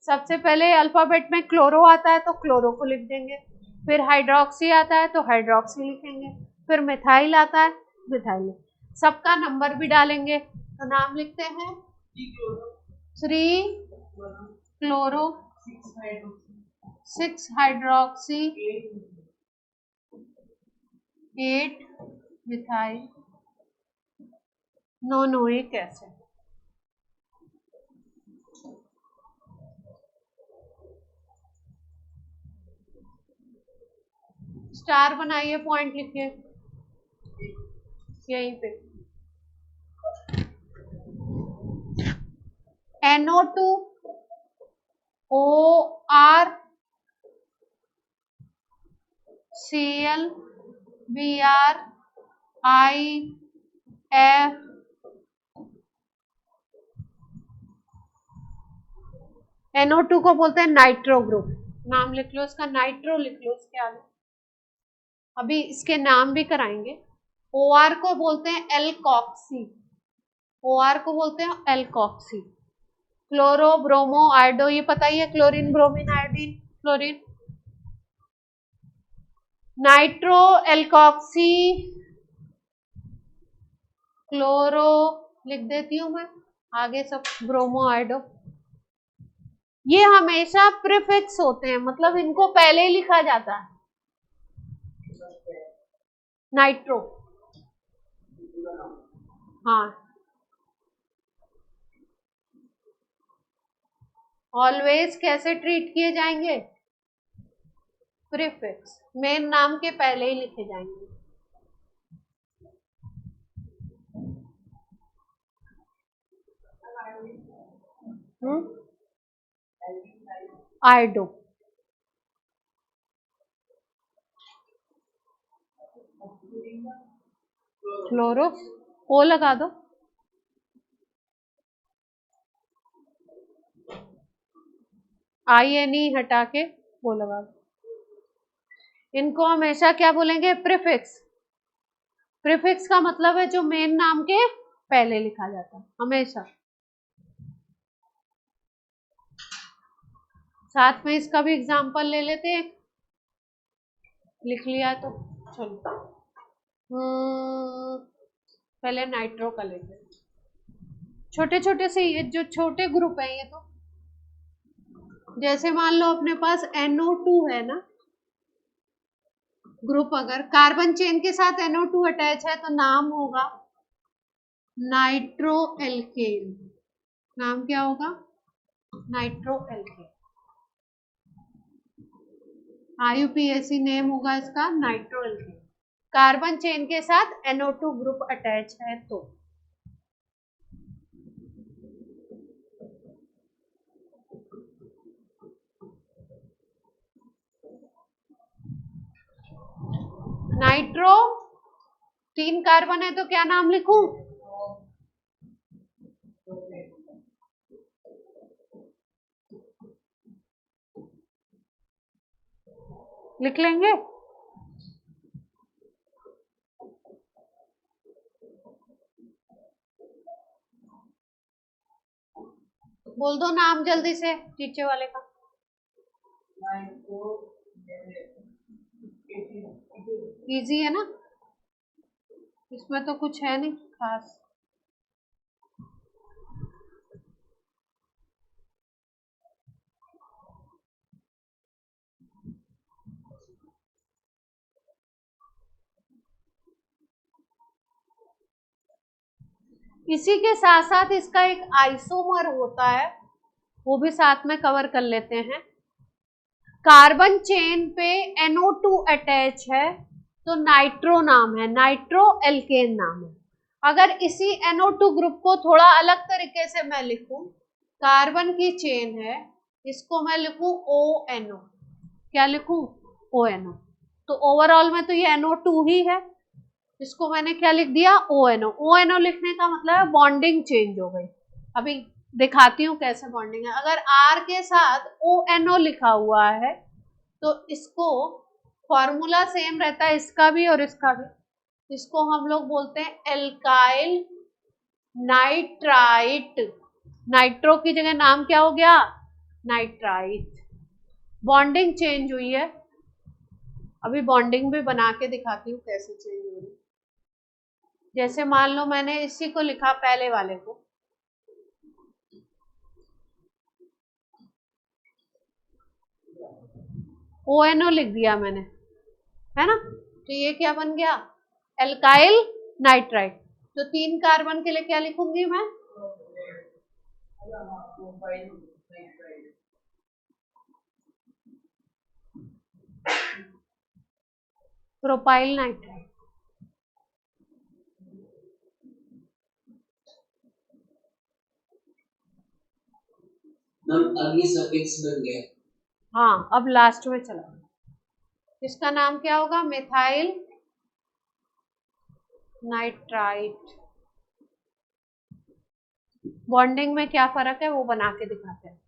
सबसे पहले अल्फाबेट में क्लोरो आता है तो क्लोरो को लिख देंगे, फिर हाइड्रोक्सी आता है तो हाइड्रोक्सी लिखेंगे, फिर मिथाइल आता है मिथाइल। सबका नंबर भी डालेंगे, तो नाम लिखते हैं 3 क्लोरो 6 हाइड्रोक्सी 8 मिथाइल। नो ये कैसे? स्टार बनाइए, पॉइंट लिखिए यहीं पे। NO2 OR Cl Br IF NO2 को बोलते हैं नाइट्रो ग्रुप। नाम लिख लो इसका, नाइट्रो लिख लो इसके आगे, अभी इसके नाम भी कराएंगे। OR को बोलते हैं एल्कॉक्सी, OR को बोलते हैं एल्कॉक्सी। क्लोरो ब्रोमो आयोडो, ये पता ही है, chlorine bromine iodine chlorine. Nitro alkoxy chloro लिख देती हूं मैं, आगे सब ब्रोमो आयोडो। ये हमेशा प्रीफिक्स होते हैं, मतलब इनको पहले ही लिखा जाता है। नाइट्रो, हाँ, ऑलवेज कैसे ट्रीट किए जाएंगे? प्रीफिक्स, मेन नाम के पहले ही लिखे जाएंगे। आयोडो, क्लोरो, ओ लगा दो, INE हटा के वो लगा दो। इनको हमेशा क्या बोलेंगे? प्रीफिक्स। प्रीफिक्स का मतलब है जो मेन नाम के पहले लिखा जाता है हमेशा। साथ में इसका भी एग्जांपल ले लेते हैं, लिख लिया तो चलो। पहले नाइट्रो का लेते हैं। छोटे छोटे से ये जो छोटे ग्रुप है ये, तो जैसे मान लो अपने पास NO2 है ना ग्रुप, अगर कार्बन चेन के साथ NO2 अटैच है तो नाम होगा नाइट्रो एल्केन। नाम क्या होगा? Nitro alkene. IUPAC नेम होगा इसका नाइट्रो एल्केन। कार्बन चेन के साथ NO2 ग्रुप अटैच है तो। नाइट्रो, 3 कार्बन है तो क्या नाम लिखूं? लिख लेंगे। बोल दो नाम जल्दी से नीचे वाले का। इजी है ना, इसमें तो कुछ है नहीं खास। इसी के साथ साथ इसका एक आइसोमर होता है, वो भी साथ में कवर कर लेते हैं। कार्बन चेन पे NO2 अटैच है तो नाइट्रो नाम है, नाइट्रो एल्केन नाम है। अगर इसी NO2 ग्रुप को थोड़ा अलग तरीके से मैं लिखूं, कार्बन की चेन है, इसको मैं लिखूं ONO। क्या लिखूं? ONO। तो ओवरऑल में तो ये NO2 ही है, इसको मैंने क्या लिख दिया? ONO। ONO लिखने का मतलब है बॉन्डिंग चेंज हो गई। अभी दिखाती हूँ कैसे बॉन्डिंग है। अगर R के साथ ONO लिखा हुआ है तो इसको फॉर्मूला सेम रहता है, इसका भी और इसका भी। इसको हम लोग बोलते हैं एल्काइल नाइट्राइट। नाइट्रो की जगह नाम क्या हो गया? नाइट्राइट। बॉन्डिंग चेंज हुई है। अभी बॉन्डिंग भी बना के दिखाती हूँ कैसे चेंज हो रही है। जैसे मान लो मैंने इसी को लिखा पहले वाले को, ONO लिख दिया मैंने, है ना, तो ये क्या बन गया? Alkyl nitrite. तो 3 कार्बन के लिए क्या लिखूंगी मैं? Propyl nitrite. अब ये सफिक्स बन गया। हाँ, अब लास्ट में चला। इसका नाम क्या होगा? Methyl nitrite. बॉन्डिंग में क्या फर्क है वो बना के दिखाते हैं।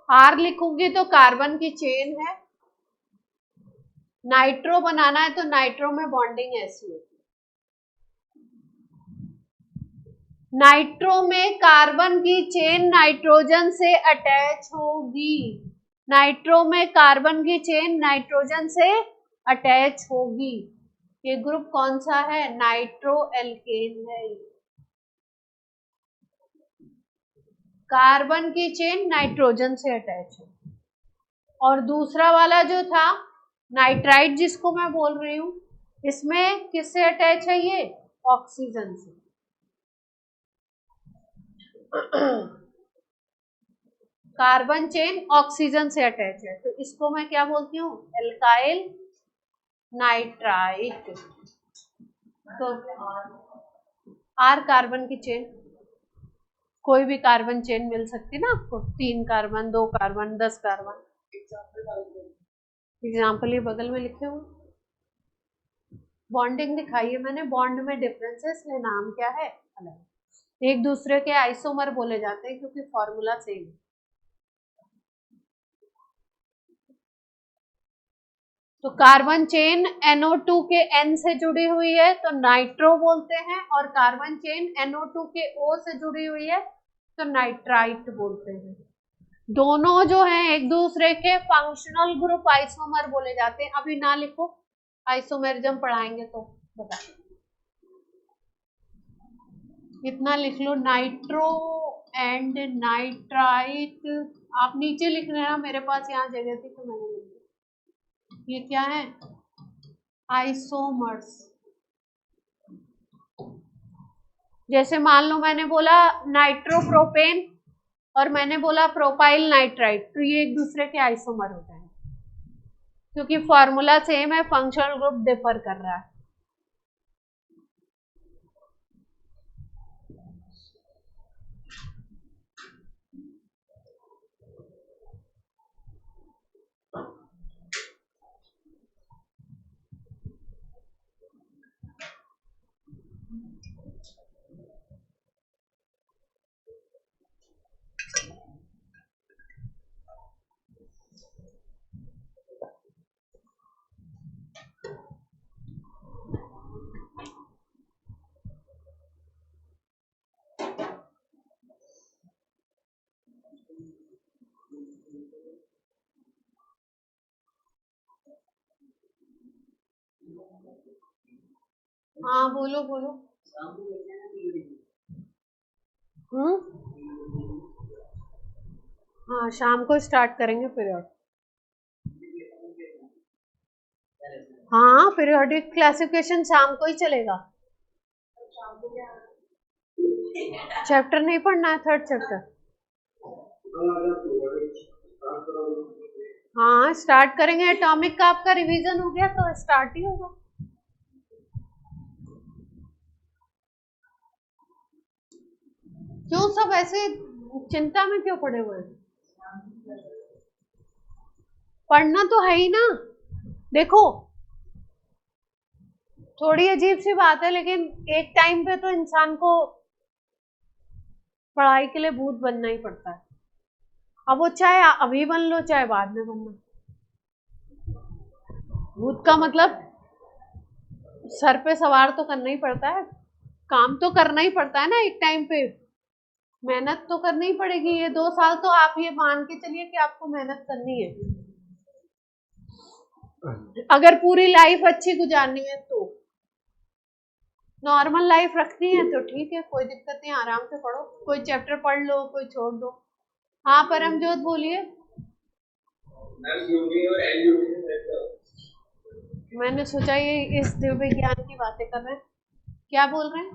R लिखूंगी तो कार्बन की चेन है, नाइट्रो बनाना है तो नाइट्रो में बॉन्डिंग ऐसी होती है। नाइट्रो में कार्बन की चेन नाइट्रोजन से अटैच होगी। नाइट्रो में कार्बन की चेन नाइट्रोजन से अटैच होगी। ये ग्रुप कौन सा है? नाइट्रो एल्केन है। कार्बन की चेन नाइट्रोजन से अटैच है, और दूसरा वाला जो था नाइट्राइट जिसको मैं बोल रही हूं, इसमें किससे अटैच है? ये ऑक्सीजन से। कार्बन चेन ऑक्सीजन से अटैच है, तो इसको मैं क्या बोलती हूँ? Alkyl nitrite. तो आर कार्बन की चेन, कोई भी कार्बन चेन मिल सकती है ना आपको, 3 कार्बन, 2 कार्बन, 10 कार्बन। एग्जाम्पल ये बगल में लिखे हुए। बॉन्डिंग दिखाई है मैंने, बॉन्ड में डिफरेंस है इसलिए नाम क्या है? अलग। एक दूसरे के आइसोमर बोले जाते हैं क्योंकि फॉर्मूला सेम है। तो कार्बन चेन NO2 के N से जुड़ी हुई है तो नाइट्रो बोलते हैं, और कार्बन चेन NO2 के O से जुड़ी हुई है तो नाइट्राइट बोलते हैं। दोनों जो हैं एक दूसरे के फंक्शनल ग्रुप आइसोमर बोले जाते हैं। अभी ना लिखो, आइसोमेरिज्म पढ़ाएंगे तो बता, इतना लिख लो, नाइट्रो एंड नाइट्राइट। आप नीचे लिख रहे हैं, मेरे पास यहाँ जगह थी तो मैंने लिख दिया। ये क्या है? आइसोमर्स। जैसे मान लो मैंने बोला नाइट्रोप्रोपेन और मैंने बोला प्रोपाइल नाइट्राइट, तो ये एक दूसरे के आइसोमर हो जाएंगे क्योंकि फॉर्मूला सेम है, फंक्शनल ग्रुप डिफर कर रहा है। हाँ बोलो बोलो। हाँ शाम को स्टार्ट करेंगे पीरियड। हाँ पीरियोडिक क्लासिफिकेशन शाम को ही चलेगा। चैप्टर नहीं पढ़ना है, 3rd चैप्टर। हाँ स्टार्ट करेंगे। एटॉमिक का आपका रिवीजन हो गया तो स्टार्ट ही होगा। क्यों सब ऐसे चिंता में क्यों पड़े हुए हैं? पढ़ना तो है ही ना। देखो थोड़ी अजीब सी बात है, लेकिन एक टाइम पे तो इंसान को पढ़ाई के लिए भूत बनना ही पड़ता है। अब वो चाहे अभी बन लो चाहे बाद में बनना। भूत का मतलब सर पे सवार तो करना ही पड़ता है, काम तो करना ही पड़ता है ना। एक टाइम पे मेहनत तो करनी ही पड़ेगी। ये 2 साल तो आप ये मान के चलिए कि आपको मेहनत करनी है, अगर पूरी लाइफ अच्छी गुजारनी है तो। नॉर्मल लाइफ रखनी है तो ठीक है, कोई दिक्कत नहीं, आराम से पढ़ो, कोई चैप्टर पढ़ लो कोई छोड़ दो। हाँ परमजोत बोलिए। मैंने सोचा ये इस दिव्य विज्ञान की बातें कर रहे हैं। क्या बोल रहे हैं?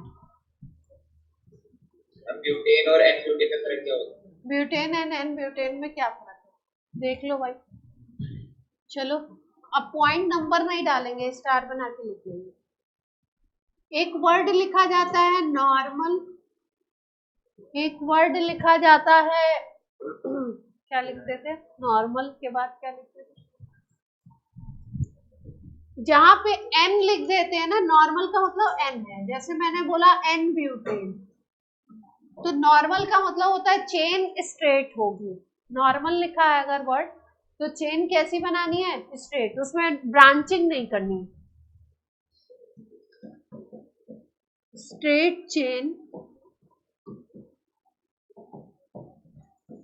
ब्यूटेन और एन ब्यूटेन में फर्क क्या होता है? ब्यूटेन एंड एन ब्यूटेन में क्या फर्क है देख लो भाई। चलो अब पॉइंट नंबर नहीं डालेंगे, स्टार बना के लिख लेंगे। एक वर्ड लिखा जाता है नॉर्मल, एक वर्ड लिखा जाता है क्या लिखते थे? नॉर्मल के बाद क्या लिखते थे? जहां पे एन लिख देते हैं ना, नॉर्मल का मतलब एन है। जैसे मैंने बोला एन ब्यूटेन, तो नॉर्मल का मतलब होता है चेन स्ट्रेट होगी। नॉर्मल लिखा है अगर वर्ड तो चेन कैसी बनानी है? स्ट्रेट, उसमें ब्रांचिंग नहीं करनी, स्ट्रेट चेन,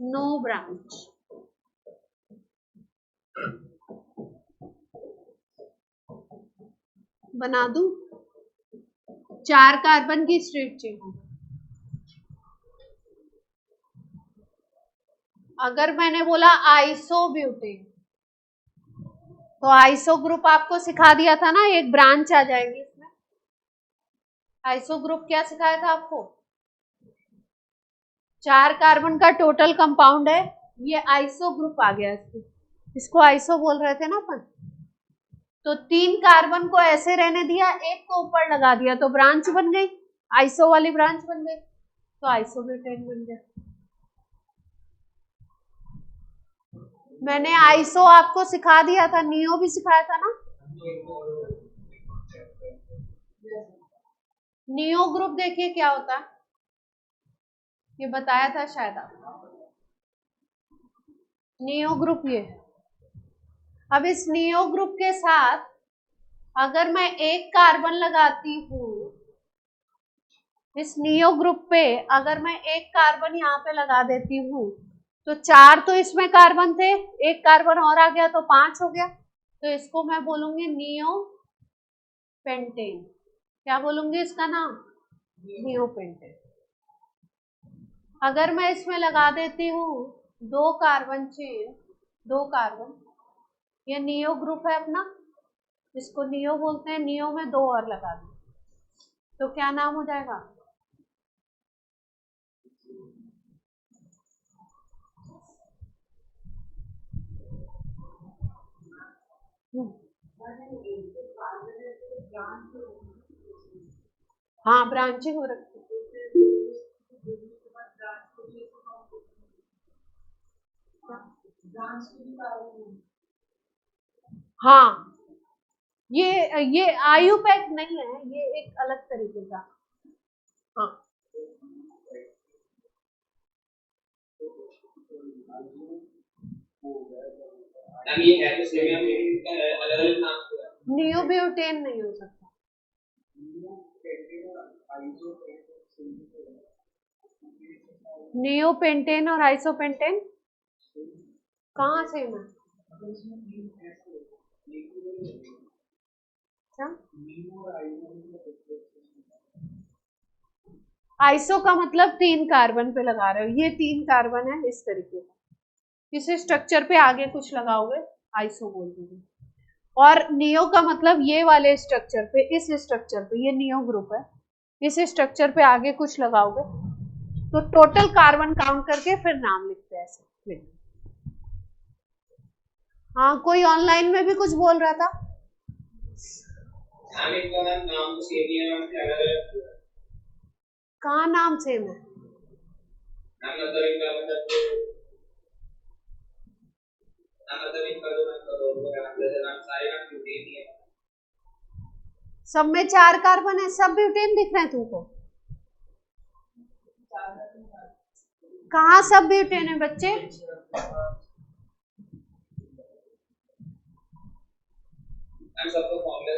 नो ब्रांच। बना दूं? 4 कार्बन की स्ट्रेट चेन। अगर मैंने बोला आइसोब्यूटेन, तो आइसो ग्रुप आपको सिखा दिया था ना, एक ब्रांच आ जाएगी इसमें। आइसो ग्रुप क्या सिखाया था आपको? 4 कार्बन का टोटल कंपाउंड है, ये आइसो ग्रुप आ गया इसको आइसो बोल रहे थे ना अपन। तो 3 कार्बन को ऐसे रहने दिया, एक को ऊपर लगा दिया, तो ब्रांच बन गई, आइसो वाली ब्रांच बन गई, तो आइसोब्यूटेन बन गया। मैंने आइसो आपको सिखा दिया था, नियो भी सिखाया था ना। नियो ग्रुप देखिए क्या होता है, ये बताया था शायद आपको। नियो ग्रुप ये। अब इस नियो ग्रुप के साथ अगर मैं एक कार्बन लगाती हूँ, इस नियो ग्रुप पे अगर मैं एक कार्बन यहाँ पे लगा देती हूँ, तो 4 तो इसमें कार्बन थे, एक कार्बन और आ गया तो 5 हो गया, तो इसको मैं बोलूंगी नियो पेंटेन। क्या बोलूंगी इसका नाम? Neo pentane. अगर मैं इसमें लगा देती हूँ 2 कार्बन चेन, 2 कार्बन, ये नियो ग्रुप है अपना, इसको नियो बोलते हैं, नियो में 2 और लगा दूं, तो क्या नाम हो जाएगा? हाँ, ब्रांचिंग हो रखी है। हाँ, ये आयुपैक नहीं है, ये एक अलग तरीके का। हाँ, ये है तो सेम है, अलग-अलग नाम से है। नियोब्यूटेन नहीं हो सकता। नियोपेंटेन और आइसोपेंटेन कहाँ सेम है? क्या? आइसो का मतलब 3 कार्बन पे लगा रहे हो, ये 3 कार्बन है इस तरीके का, इस स्ट्रक्चर पे आगे कुछ लगाओगे आइसो बोल दोगे। और नियो का मतलब ये वाले स्ट्रक्चर पे, इस स्ट्रक्चर पे, ये नियो ग्रुप है, इस स्ट्रक्चर पे आगे कुछ लगाओगे तो टोटल कार्बन काउंट करके फिर नाम लिखते हैं ऐसे। हाँ, कोई ऑनलाइन में भी कुछ बोल रहा था। नाम तो सेम ही है, नाम से अलग-अलग। कहाँ नाम सेम है? नाम मतलब इनका मतलब इनका जो नाम सारे नाम ब्यूटेन ही है। सब में 4 कार्बन है, सब ब्यूटेन दिख रहे हैं तुमको? कहाँ सब ब्यूटेन है बच्चे? सबको फॉर्मूला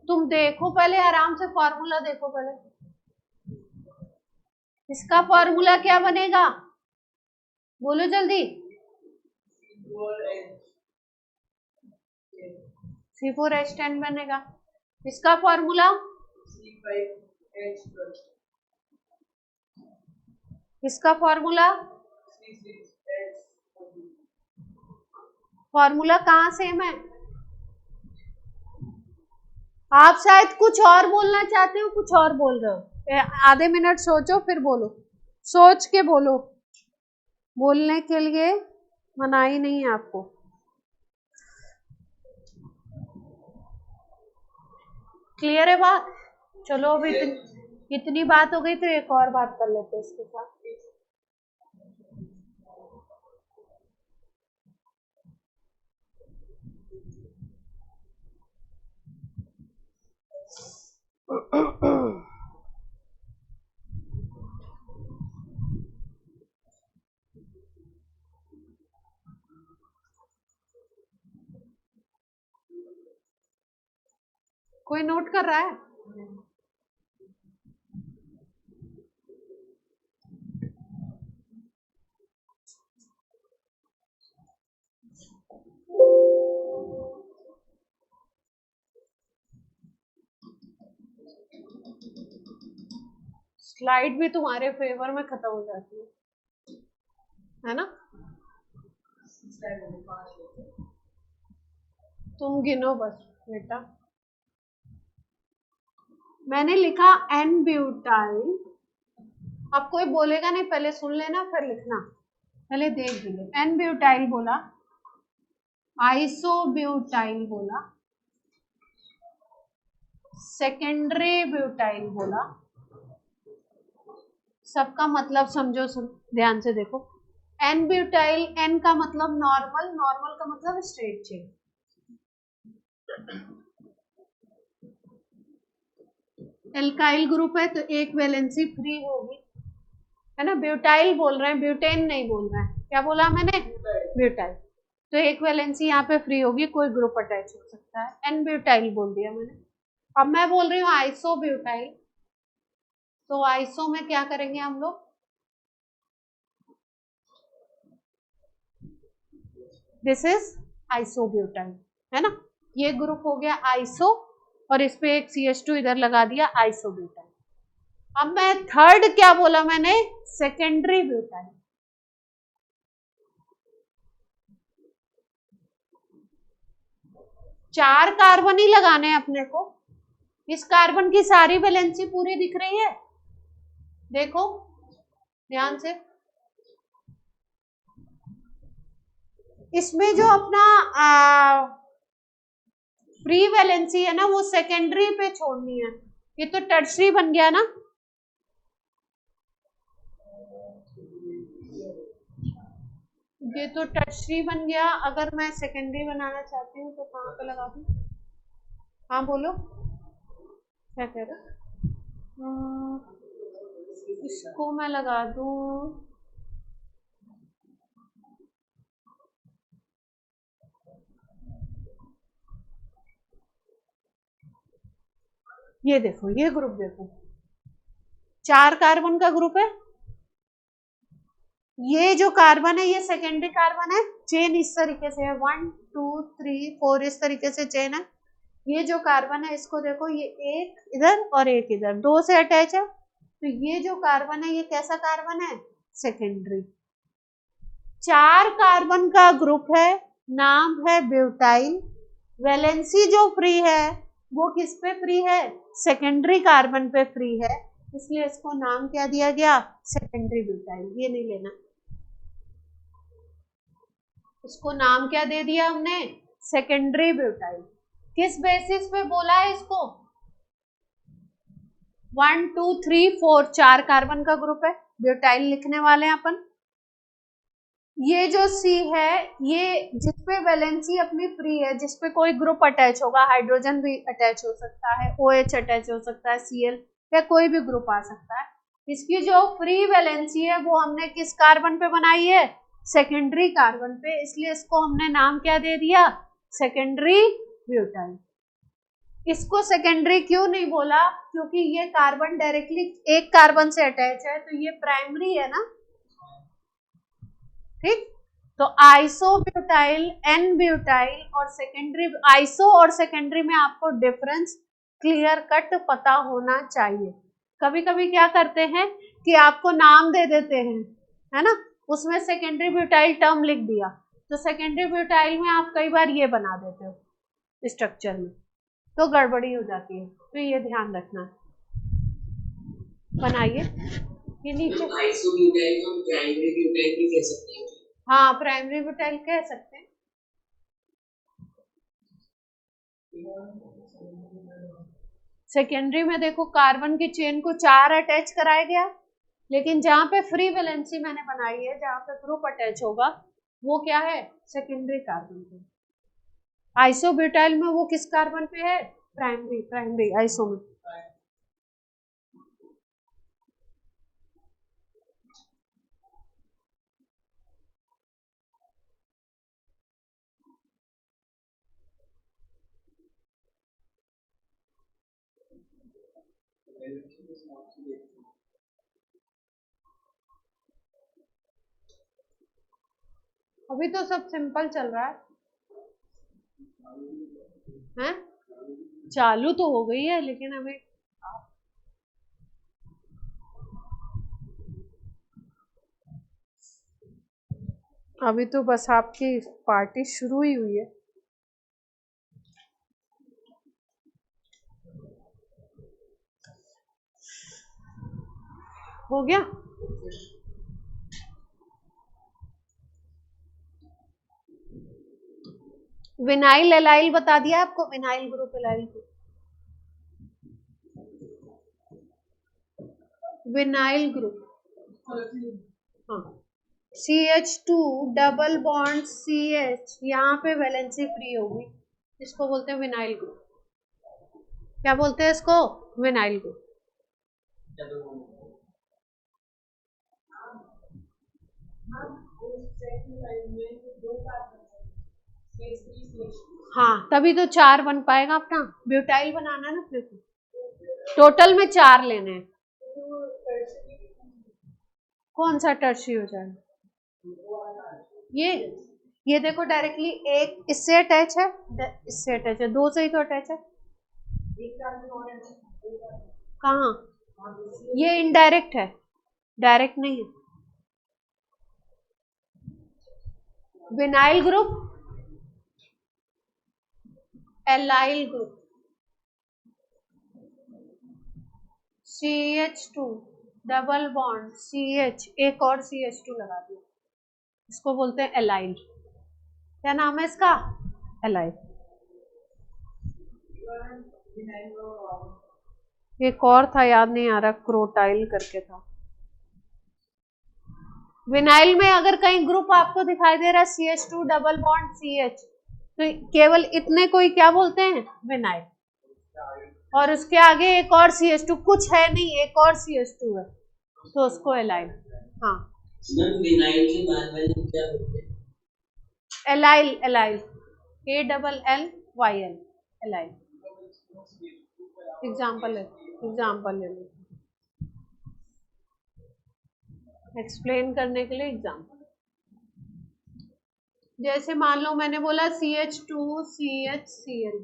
तुम देखो पहले, आराम से फॉर्मूला देखो पहले। इसका फॉर्मूला क्या बनेगा? बोलो जल्दी। C4H10 बनेगा। इसका फॉर्मूला? इसका फॉर्मूला? फॉर्मूला कहाँ सेम है? आप शायद कुछ और बोलना चाहते हो, कुछ और बोल रहे हो। आधे मिनट सोचो फिर बोलो, सोच के बोलो, बोलने के लिए मनाही नहीं है आपको। क्लियर है बात? चलो अब इतनी बात हो गई तो एक और बात कर लेते हैं इसके साथ। कोई नोट कर रहा है? स्लाइड भी तुम्हारे फेवर में खत्म हो जाती है ना। तुम गिनो बस बेटा। मैंने लिखा एन ब्यूटाइल। अब कोई बोलेगा नहीं, पहले सुन लेना फिर लिखना, पहले देख भी लो। एन ब्यूटाइल बोला, आइसोब्यूटाइल बोला, सेकेंडरी ब्यूटाइल बोला। सबका मतलब समझो, ध्यान से देखो। एन ब्यूटाइल, एन का मतलब नॉर्मल, नॉर्मल का मतलब स्ट्रेट चेन। एल्काइल ग्रुप है तो एक वैलेंसी फ्री होगी, है ना। ब्यूटाइल बोल रहे हैं, ब्यूटेन नहीं बोल रहे हैं। क्या बोला मैंने? ब्यूटाइल। तो एक वैलेंसी यहाँ पे फ्री होगी, कोई ग्रुप अटैच हो सकता है। एन ब्यूटाइल बोल दिया मैंने। अब मैं बोल रही हूँ आइसोब्यूटाइल, तो आइसो में क्या करेंगे हम लोग? दिस इज आइसोब्यूटाइल, है ना। ये ग्रुप हो गया आइसो, और इस पे एक CH2 इधर लगा दिया, आइसोब्यूटाइल। अब मैं थर्ड क्या बोला मैंने? Secondary butyl. चार कार्बन ही लगाने हैं अपने को। इस कार्बन की सारी वैलेंसी पूरी दिख रही है, देखो ध्यान से। इसमें जो अपना फ्री वैलेंसी है ना, वो सेकेंडरी पे छोड़नी है। ये तो टर्शरी बन गया ना। ये तो टर्शरी बन गया। अगर मैं सेकेंडरी बनाना चाहती हूँ तो कहाँ पे लगा दूँ? हाँ बोलो, क्या कह रहे? इसको मैं लगा दूँ, ये देखो, ये ग्रुप देखो, 4 कार्बन का ग्रुप है। ये जो कार्बन है ये सेकेंडरी कार्बन है। चेन इस तरीके से है, 1 2 3 4 इस तरीके से चेन है। ये जो कार्बन है इसको देखो, ये एक इधर और एक इधर, 2 से अटैच है। तो ये जो कार्बन है ये कैसा कार्बन है? सेकेंडरी। 4 कार्बन का ग्रुप है, नाम है ब्यूटाइल। वैलेंसी जो फ्री है वो किस पे फ्री है? सेकेंडरी कार्बन पे फ्री है, इसलिए इसको नाम क्या दिया गया? Secondary butyl. ये नहीं लेना, इसको नाम क्या दे दिया हमने? Secondary butyl. किस बेसिस पे बोला है इसको? 1 2 3 4 4 कार्बन का ग्रुप है, ब्यूटाइल लिखने वाले हैं अपन। ये जो C है, ये जिसपे वैलेंसी अपनी फ्री है, जिसपे कोई ग्रुप अटैच होगा, हाइड्रोजन भी अटैच हो सकता है, OH अटैच हो सकता है, Cl या कोई भी ग्रुप आ सकता है। इसकी जो फ्री वैलेंसी है वो हमने किस कार्बन पे बनाई है? सेकेंडरी कार्बन पे, इसलिए इसको हमने नाम क्या दे दिया? Secondary butyl. इसको सेकेंडरी क्यों नहीं बोला? क्योंकि ये कार्बन डायरेक्टली एक कार्बन से अटैच है, तो ये प्राइमरी है ना, ठीक। तो आइसोब्यूटाइल, एन ब्यूटाइल और सेकेंडरी। आइसो और सेकेंडरी में आपको डिफरेंस क्लियर कट पता होना चाहिए। कभी कभी क्या करते हैं कि आपको नाम दे देते हैं, है ना, उसमें सेकेंडरी ब्यूटाइल टर्म लिख दिया, तो सेकेंडरी ब्यूटाइल में आप कई बार ये बना देते हो स्ट्रक्चर में, तो गड़बड़ी हो जाती है। तो ये ध्यान रखना, बनाइए ये नीचे। आइसोब्यूटाइल को प्राइमरी ब्यूटाइल भी कह सकते हैं। हाँ, प्राइमरी ब्यूटाइल कह सकते हैं। सेकेंडरी में देखो कार्बन की चेन को 4 अटैच कराया गया, लेकिन जहां पे फ्री वैलेंसी मैंने बनाई है, जहां पे ग्रुप अटैच होगा, वो क्या है? सेकेंडरी कार्बन पे। आइसोब्यूटाइल में वो किस कार्बन पे है? प्राइमरी, प्राइमरी आइसो में। अभी तो सब सिंपल चल रहा है, हैं? चालू तो हो गई है, लेकिन अभी अभी तो बस आपकी पार्टी शुरू ही हुई है। हो गया? विनाइल एलाइल बता दिया आपको, vinyl group allyl group. Vinyl group, हाँ, CH2 डबल बॉन्ड CH, यहाँ पे वैलेंसी फ्री होगी, इसको बोलते हैं विनाइल ग्रुप। क्या बोलते हैं इसको? Vinyl group. हाँ, तभी तो 4 बन पाएगा अपना। ब्यूटाइल बनाना है ना अपने को, टोटल में 4 लेने हैं। कौन सा टर्शी हो जाएगा? ये देखो डायरेक्टली एक इससे अटैच है, इससे अटैच है, 2 से ही तो अटैच है। कहाँ? ये इनडायरेक्ट है, डायरेक्ट नहीं है। Vinyl group, allyl group, CH2 double bond CH, एक और CH2 लगा दिया, इसको बोलते हैं एलाइल। क्या नाम है इसका? एलाइल। एक और था, याद नहीं आ रहा, क्रोटाइल करके था। विनाइल में अगर कहीं ग्रुप आपको दिखाई दे रहा है CH2 डबल बॉन्ड CH, तो केवल इतने को ही क्या बोलते हैं? विनाइल। और उसके आगे एक और CH2, कुछ है नहीं, एक और CH2 है, तो उसको एलाइल। हाँ, विनाइल के बाद में क्या बोलते हैं? Allyl, allyl, ALLYL, allyl. Example ले लो, एक्सप्लेन करने के लिए एग्जाम्पल। जैसे मान लो मैंने बोला CH2CHCl,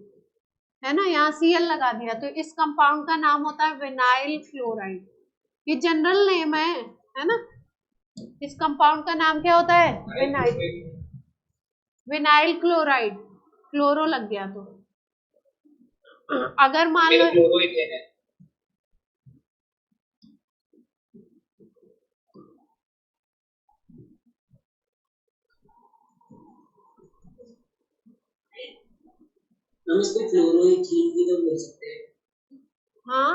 है ना, यहाँ Cl लगा दिया, तो इस कंपाउंड का नाम होता है विनाइल क्लोराइड। ये जनरल नेम है ना। इस कंपाउंड का नाम क्या होता है? Vinyl chloride. क्लोरो लग गया तो अगर मान लो हम इसको क्लोरोइथीन भी तो बोल सकते हैं। हाँ,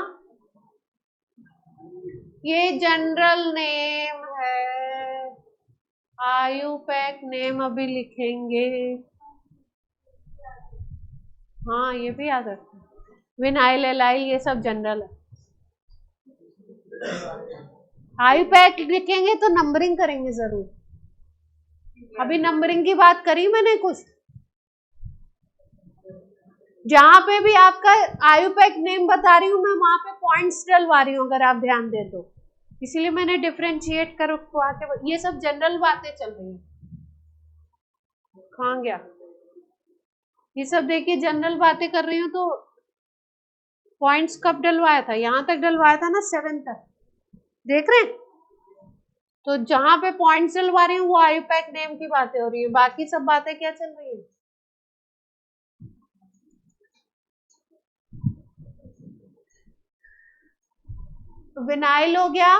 ये जनरल नेम है, आयुपैक नेम अभी लिखेंगे। हाँ, ये भी याद रखना, विनाइल एलाइल ये सब जनरल है। आयुपैक लिखेंगे तो नंबरिंग करेंगे जरूर, अभी नंबरिंग की बात करी मैंने कुछ। जहां पे भी आपका आयुपैक नेम बता रही हूं मैं, वहां पे पॉइंट्स डलवा रही हूं, अगर आप ध्यान दे तो, इसीलिए मैंने डिफरेंशिएट कर आके, ये सब जनरल बातें चल रही हैं। कहाँ गया? ये सब देखिए जनरल बातें कर रही हूँ, तो पॉइंट्स कब डलवाया था? यहां तक डलवाया था ना, 7 तक, देख रहे हैं? तो जहां पे पॉइंट्स डलवा रही हूँ वो आयुपैक नेम की बातें हो रही है, बाकी सब बातें क्या चल रही है? विनाइल हो गया,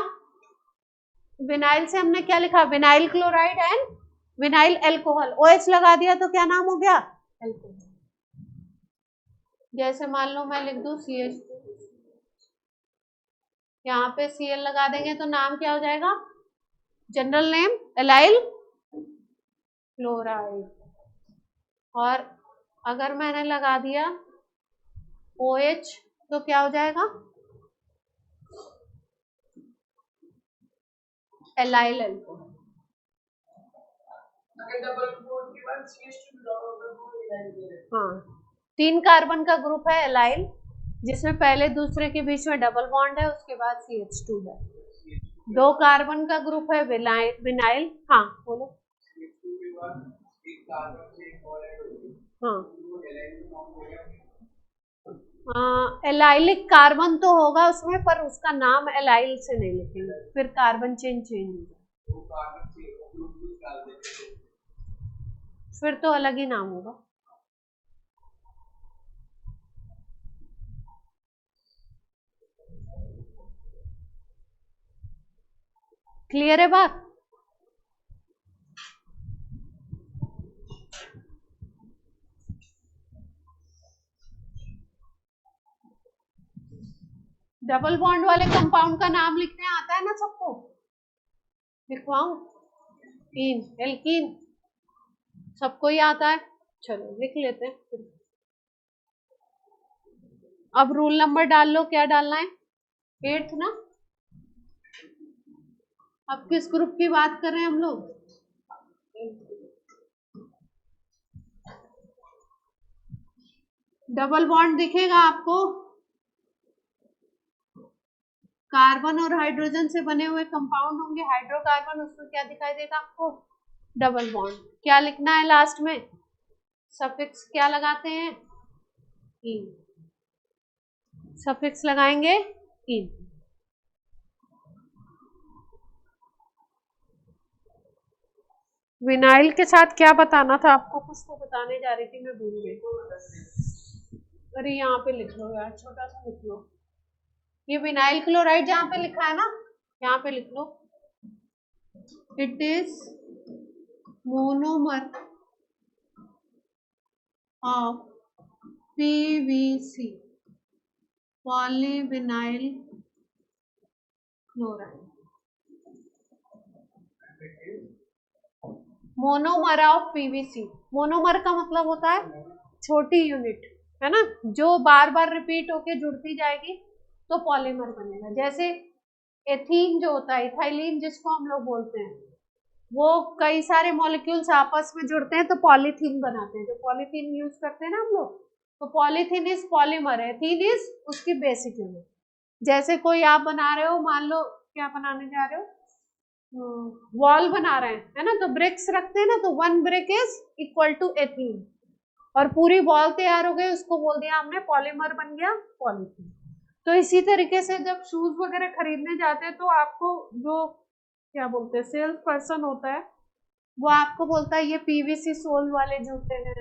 विनाइल से हमने क्या लिखा? Vinyl chloride and vinyl alcohol, OH लगा दिया तो क्या नाम हो गया? एल्कोहल। जैसे मान लो मैं लिख दूं CH2, यहाँ पे Cl लगा देंगे तो नाम क्या हो जाएगा? General name allyl chloride. और अगर मैंने लगा दिया OH तो क्या हो जाएगा? Allyl alcohol. हाँ, 3 कार्बन का ग्रुप है एलाइल, जिसमें पहले दूसरे के बीच में डबल बॉन्ड है, उसके बाद CH2 है। 2 कार्बन का ग्रुप है विनाइल। हाँ बोलो। हाँ, एलाइलिक कार्बन तो होगा उसमें, पर उसका नाम एलाइल से नहीं लिखेंगे, फिर कार्बन चेन हो जाए। फिर तो अलग ही नाम होगा। क्लियर है बात? डबल बॉन्ड वाले कंपाउंड का नाम लिखने आता है ना सबको? लिखवाऊं? इन, एल्कीन, सबको ही आता है। चलो लिख लेते हैं। अब रूल नंबर डाल लो, क्या डालना है? 8th ना। अब किस ग्रुप की बात कर रहे हैं हम लोग? डबल बॉन्ड दिखेगा आपको, कार्बन और हाइड्रोजन से बने हुए कंपाउंड होंगे, हाइड्रोकार्बन, उसमें क्या दिखाई देगा आपको? Double bond. क्या लिखना है लास्ट में? सफिक्स क्या लगाते हैं? इन। सफिक्स लगाएंगे इन। विनाइल के साथ क्या बताना था आपको? कुछ तो बताने जा रही थी, मैं भूल गई। अरे यहाँ पे लिख लो यार, छोटा सा लिख लो। ये विनाइल क्लोराइड जहाँ पे लिखा है ना, यहाँ पे लिख लो, it is monomer of PVC, polyvinyl chloride. Monomer of PVC। Monomer का मतलब होता है छोटी यूनिट, है ना, जो बार बार रिपीट होके जुड़ती जाएगी तो पॉलीमर बनेगा। जैसे एथीन जो होता है, इथाइलिन जिसको हम लोग बोलते हैं, वो कई सारे मॉलिक्यूल्स आपस में जुड़ते हैं तो पॉलीथीन बनाते हैं। जो पॉलीथीन यूज करते हैं ना हम लोग, तो पॉलीथीन इज पॉलीमर है, एथीन इज उसकी बेसिक यूनिट। जैसे कोई आप बना रहे हो, मान लो क्या बनाने जा रहे हो, वॉल बना रहे हैं, है ना, तो ब्रिक्स रखते हैं ना, तो 1 brick is equal to ethene, और पूरी वॉल तैयार हो गई, उसको बोल दिया हमने पॉलीमर, बन गया पॉलीथीन। तो इसी तरीके से जब शूज वगैरह खरीदने जाते हैं तो आपको जो क्या बोलते हैं, सेल्स पर्सन होता है, वो आपको बोलता है ये PVC सोल वाले जूते हैं,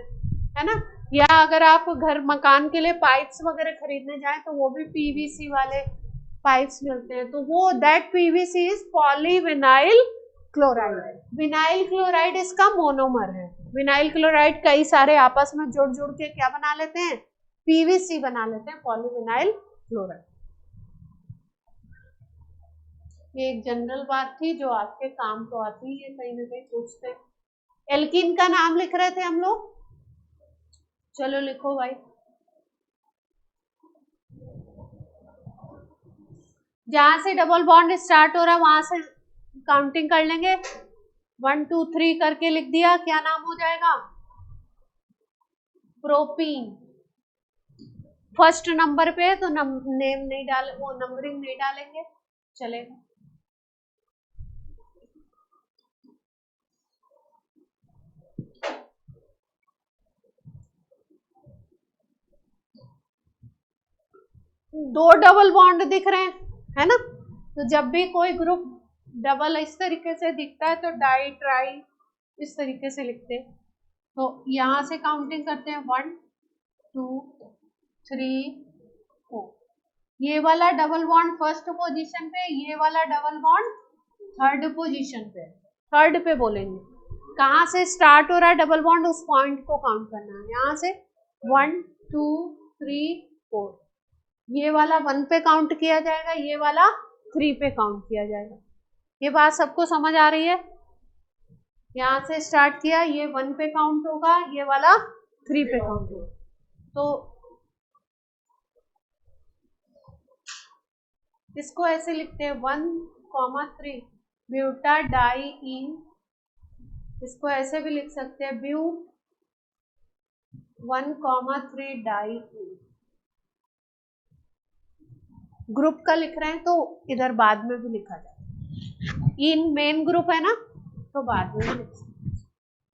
है ना। या अगर आप घर मकान के लिए पाइप्स वगैरह खरीदने जाएं तो वो भी PVC वाले पाइप्स मिलते हैं, तो वो that PVC is polyvinyl chloride. Vinyl chloride इसका मोनोमर है। विनाइल क्लोराइड कई सारे आपस में जुड़ जुड़ के क्या बना लेते हैं? PVC बना लेते हैं, पॉलीविनाइल क्लोराइड। ये एक जनरल बात थी जो आपके काम तो आती है, कहीं ना कहीं पूछते हैं। एल्कीन का नाम लिख रहे थे हम लोग, चलो लिखो भाई। जहां से डबल बॉन्ड स्टार्ट हो रहा है वहां से काउंटिंग कर लेंगे, 1 2 3 करके लिख दिया, क्या नाम हो जाएगा? प्रोपीन। फर्स्ट नंबर पे है तो नेम नहीं डाल, वो नंबरिंग नहीं डालेंगे, चलेगा। दो डबल बॉन्ड दिख रहे हैं, है ना, तो जब भी कोई ग्रुप डबल इस तरीके से दिखता है तो डाई ट्राई इस तरीके से लिखते हैं। तो यहां से काउंटिंग करते हैं, 1 2 3 4। ये वाला डबल बॉन्ड फर्स्ट पोजीशन पे, ये वाला डबल बॉन्ड थर्ड पोजीशन पे। थर्ड पे बोलेंगे, कहाँ से स्टार्ट हो रहा है डबल बॉन्ड, उस पॉइंट को काउंट करना है। यहाँ से 1 2 3 4, ये वाला 1 पे काउंट किया जाएगा, ये वाला 3 पे काउंट किया जाएगा। ये बात सबको समझ आ रही है? यहाँ से स्टार्ट किया, ये 1 पे काउंट होगा, ये वाला 3 पे काउंट होगा। तो इसको ऐसे लिखते हैं 1,3 ब्यूटा डाई इन। इसको ऐसे भी लिख सकते हैं ब्यू 1,3 डाई इन। ग्रुप का लिख रहे हैं तो इधर बाद में भी लिखा जाए, इन मेन ग्रुप है ना तो बाद में भी लिख सकते,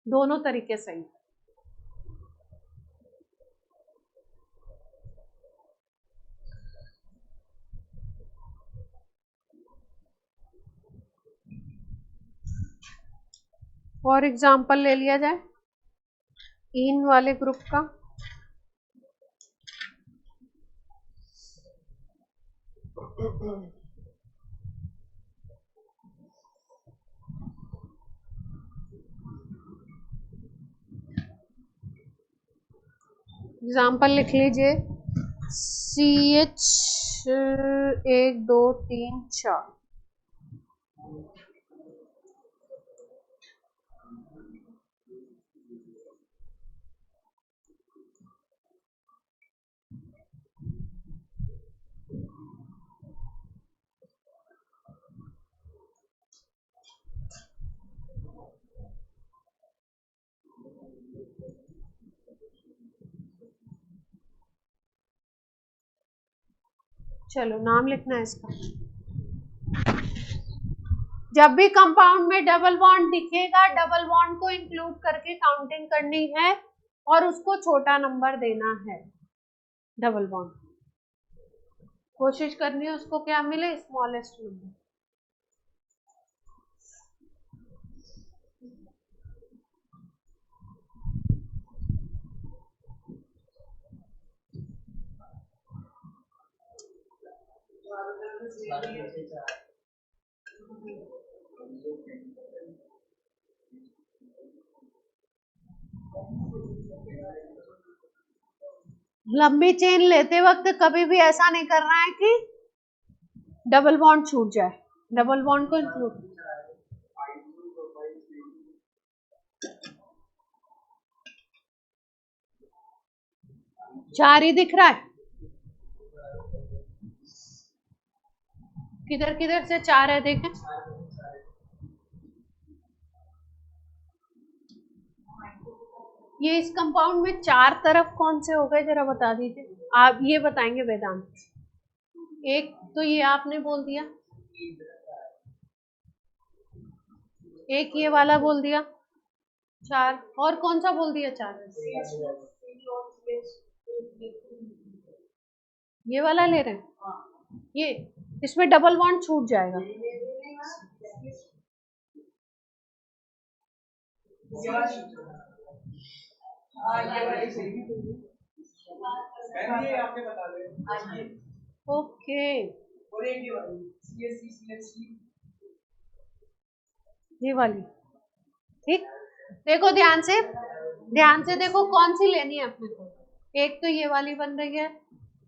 दोनों तरीके सही। और एग्जाम्पल ले लिया जाए, इन वाले ग्रुप का एग्जाम्पल लिख लीजिए CH 1 2 3 4। चलो नाम लिखना है इसका। जब भी कंपाउंड में डबल बॉन्ड दिखेगा, डबल बॉन्ड को इंक्लूड करके काउंटिंग करनी है और उसको छोटा नंबर देना है। डबल बॉन्ड कोशिश करनी है उसको क्या मिले, स्मॉलेस्ट नंबर। लंबी चेन लेते वक्त कभी भी ऐसा नहीं करना है कि डबल बॉन्ड छूट जाए, डबल बॉन्ड को इंक्लूड। चार ही दिख रहा है, किधर किधर से चार है देखें। ये इस कंपाउंड में चार तरफ कौन से हो गए जरा बता दीजिए, आप ये बताएंगे वेदांत। एक तो ये आपने बोल दिया, एक ये वाला बोल दिया चार, और कौन सा बोल दिया चार? ये वाला ले रहे हैं, ये इसमें डबल बॉन्ड छूट जाएगा। ओके ये वाली ठीक। देखो ध्यान से देखो कौन सी लेनी है अपने को। एक तो ये वाली बन रही है,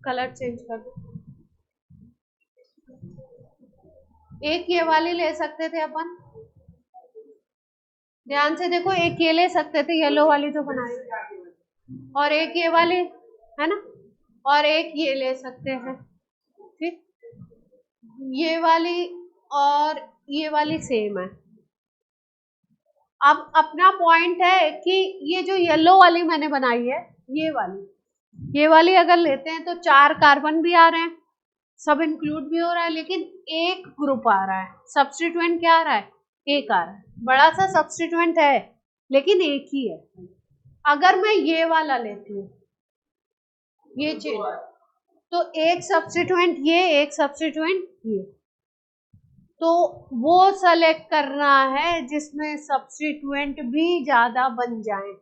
कलर चेंज कर दो। एक ये वाली ले सकते थे अपन, ध्यान से देखो, एक ये ले सकते थे, येलो वाली तो बनाई, और एक ये वाली है ना, और एक ये ले सकते हैं ठीक। ये वाली और ये वाली सेम है। अब अपना पॉइंट है कि ये जो येलो वाली मैंने बनाई है, ये वाली अगर लेते हैं तो चार कार्बन भी आ रहे हैं, सब इंक्लूड भी हो रहा है, लेकिन एक ग्रुप आ रहा है। सब्स्टिट्यूएंट क्या आ रहा है? एक आ रहा है। बड़ा सा सब्स्टिट्यूएंट है लेकिन एक ही है। अगर मैं ये वाला लेती हूँ, ये चेंज, तो एक सब्स्टिट्यूएंट ये, एक सब्स्टिट्यूएंट ये, तो वो सेलेक्ट करना है जिसमें सब्स्टिट्यूएंट भी ज्यादा बन जाए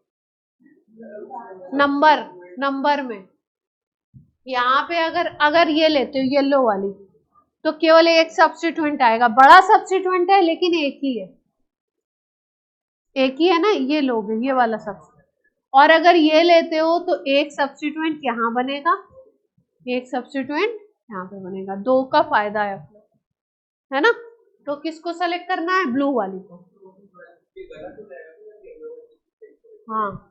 नंबर में। यहाँ पे अगर ये लेते हो येलो वाली, तो केवल एक सब्स्टिट्यूएंट आएगा, बड़ा सब्स्टिट्यूएंट है लेकिन एक ही है ना, ये लोगे ये वाला सब्स्टिट्यूएंट। और अगर ये लेते हो तो एक सब्स्टिट्यूएंट यहाँ बनेगा, एक सब्स्टिट्यूएंट यहाँ पे बनेगा, दो का फायदा है ना। तो किसको सेलेक्ट करना है? ब्लू वाली को। हाँ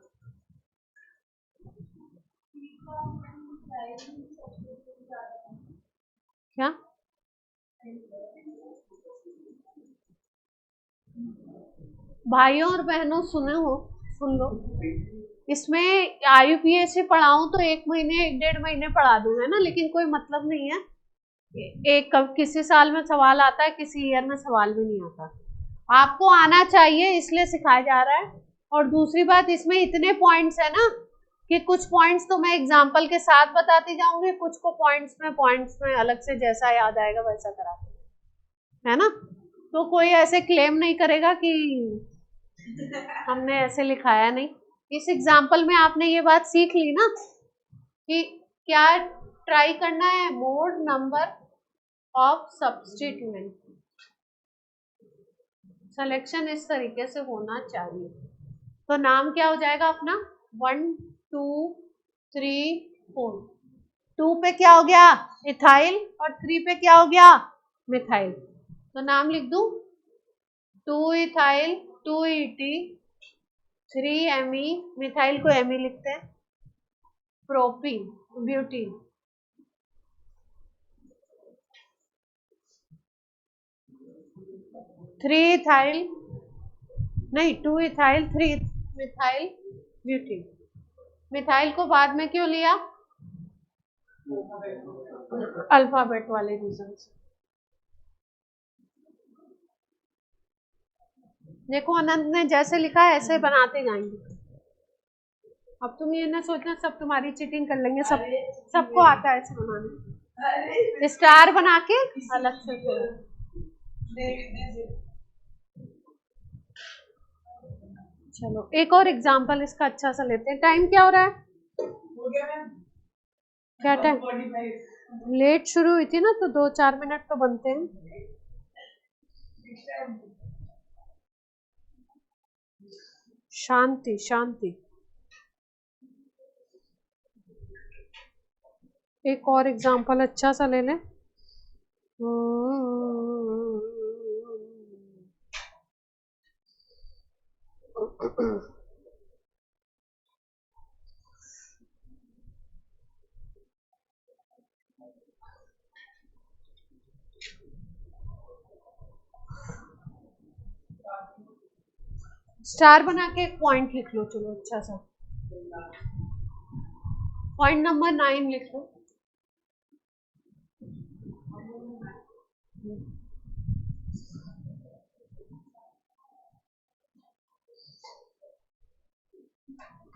क्या भाइयों और बहनों सुन लो, इसमें IUPAC पढ़ाऊं तो 1 महीने 1.5 महीने पढ़ा दूं, है ना, लेकिन कोई मतलब नहीं है। एक किसी साल में सवाल आता है, किसी ईयर में सवाल भी नहीं आता। आपको आना चाहिए इसलिए सिखाया जा रहा है। और दूसरी बात, इसमें इतने पॉइंट्स है ना कि कुछ पॉइंट्स तो मैं एग्जाम्पल के साथ बताती जाऊंगी, कुछ को पॉइंट्स में अलग से जैसा याद आएगा वैसा करा, है ना। तो कोई ऐसे क्लेम नहीं करेगा कि हमने ऐसे लिखाया नहीं, इस एग्जाम्पल में आपने ये बात सीख ली ना कि क्या ट्राई करना है, mode number of substituent. Selection इस तरीके से होना चाहिए। तो नाम क्या हो जाएगा अपना, 1 2 3 4। 2 पे क्या हो गया, इथाइल, और 3 पे क्या हो गया, मिथाइल। तो नाम लिख दूं, 2 इथाइल 2 ET 3 Me, मिथाइल को Me लिखते हैं, प्रोपीन ब्यूटीन। 3 इथाइल नहीं 2 इथाइल 3 मिथाइल ब्यूटीन। मिथाइल को बाद में क्यों लिया, अल्फाबेट वाले रीजन से। देखो अनंत ने जैसे लिखा है ऐसे बनाते जाएंगे। अब तुम ये ना सोचना सब तुम्हारी चीटिंग कर लेंगे, सबको आता है ऐसे बनाने, स्टार बना के अलग से। चलो एक और एग्जांपल इसका अच्छा सा लेते हैं। टाइम क्या हो रहा है, क्या टाइम, लेट शुरू हुई थी ना तो 2-4 मिनट तो बनते हैं। शांति शांति। एक और एग्जांपल अच्छा सा ले लें। स्टार बना के एक पॉइंट लिख लो, चलो अच्छा सा पॉइंट नंबर 9 लिख लो।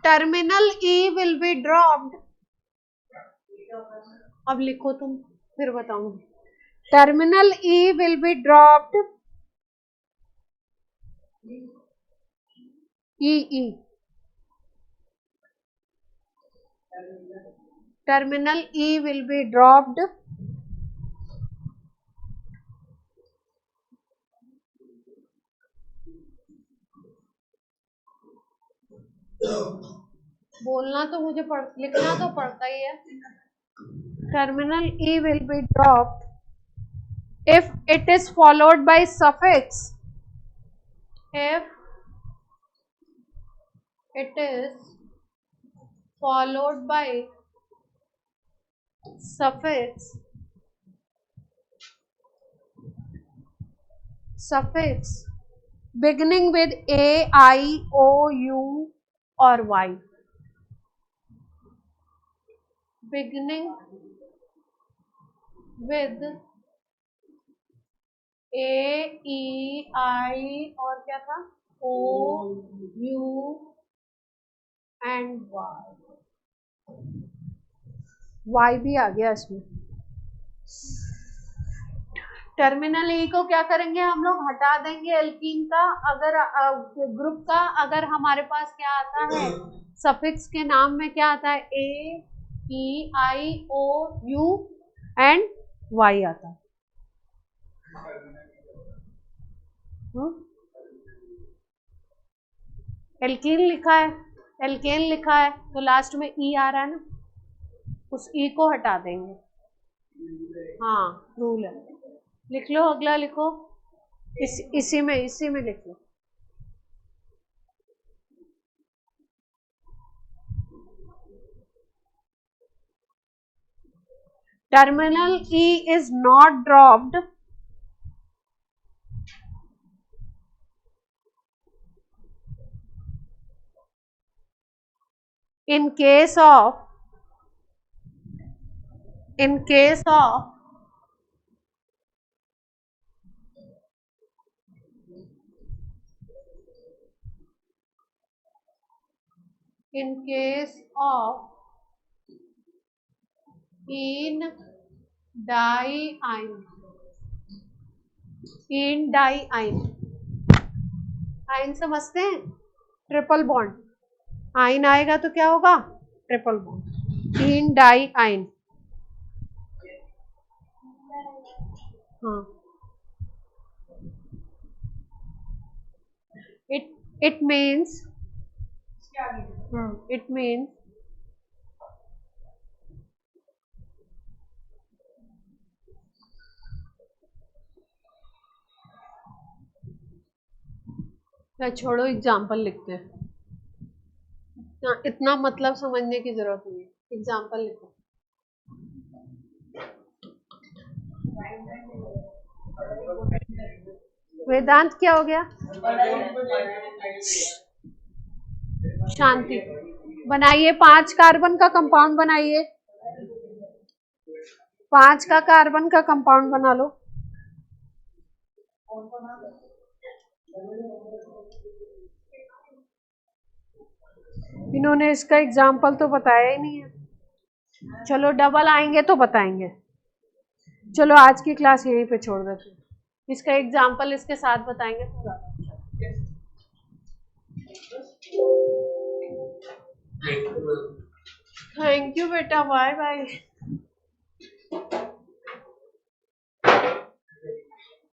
Terminal E will be dropped. अब लिखो तुम, फिर बताऊंगी। Terminal E will be dropped, E terminal E will be dropped बोलना तो मुझे लिखना तो पड़ता ही है। Terminal E will be dropped if it is followed by suffix, if it is followed by suffix beginning with A, I, O, U or Y, beginning with A, E, I और क्या था, O, U and Y भी आ गया इसमें। Terminal E को क्या करेंगे हम लोग, हटा देंगे एल्कीन का, अगर ग्रुप का, अगर हमारे पास क्या आता है सफिक्स के नाम में क्या आता है, A, E, I, O, U and Y आता है। एल्कीन लिखा है, एल्केन लिखा है तो लास्ट में E आ रहा है ना, उस E को हटा देंगे। हाँ रूल है। लिख लो अगला, लिखो इसी में लिख लो। Terminal E is not dropped in case of in diene, ion समझते हैं, ट्रिपल बॉन्ड। आइन आएगा तो क्या होगा, ट्रिपल बॉन्ड, इन डाई आइन। हाँ, it means it means छोड़ो, एग्जाम्पल लिखते हैं, इतना मतलब समझने की जरूरत नहीं है, एग्जाम्पल लिखो। वेदांत क्या हो गया, शांति। बनाइए 5 कार्बन का कंपाउंड बनाइए, 5 का कार्बन का कंपाउंड बना लो। इन्होंने इसका एग्जाम्पल तो बताया ही नहीं है। चलो डबल आएंगे तो बताएंगे। चलो आज की क्लास यहीं पे छोड़ देते हैं, इसका एग्जाम्पल इसके साथ बताएंगे तो ज्यादा अच्छा। थैंक यू बेटा, बाय बाय।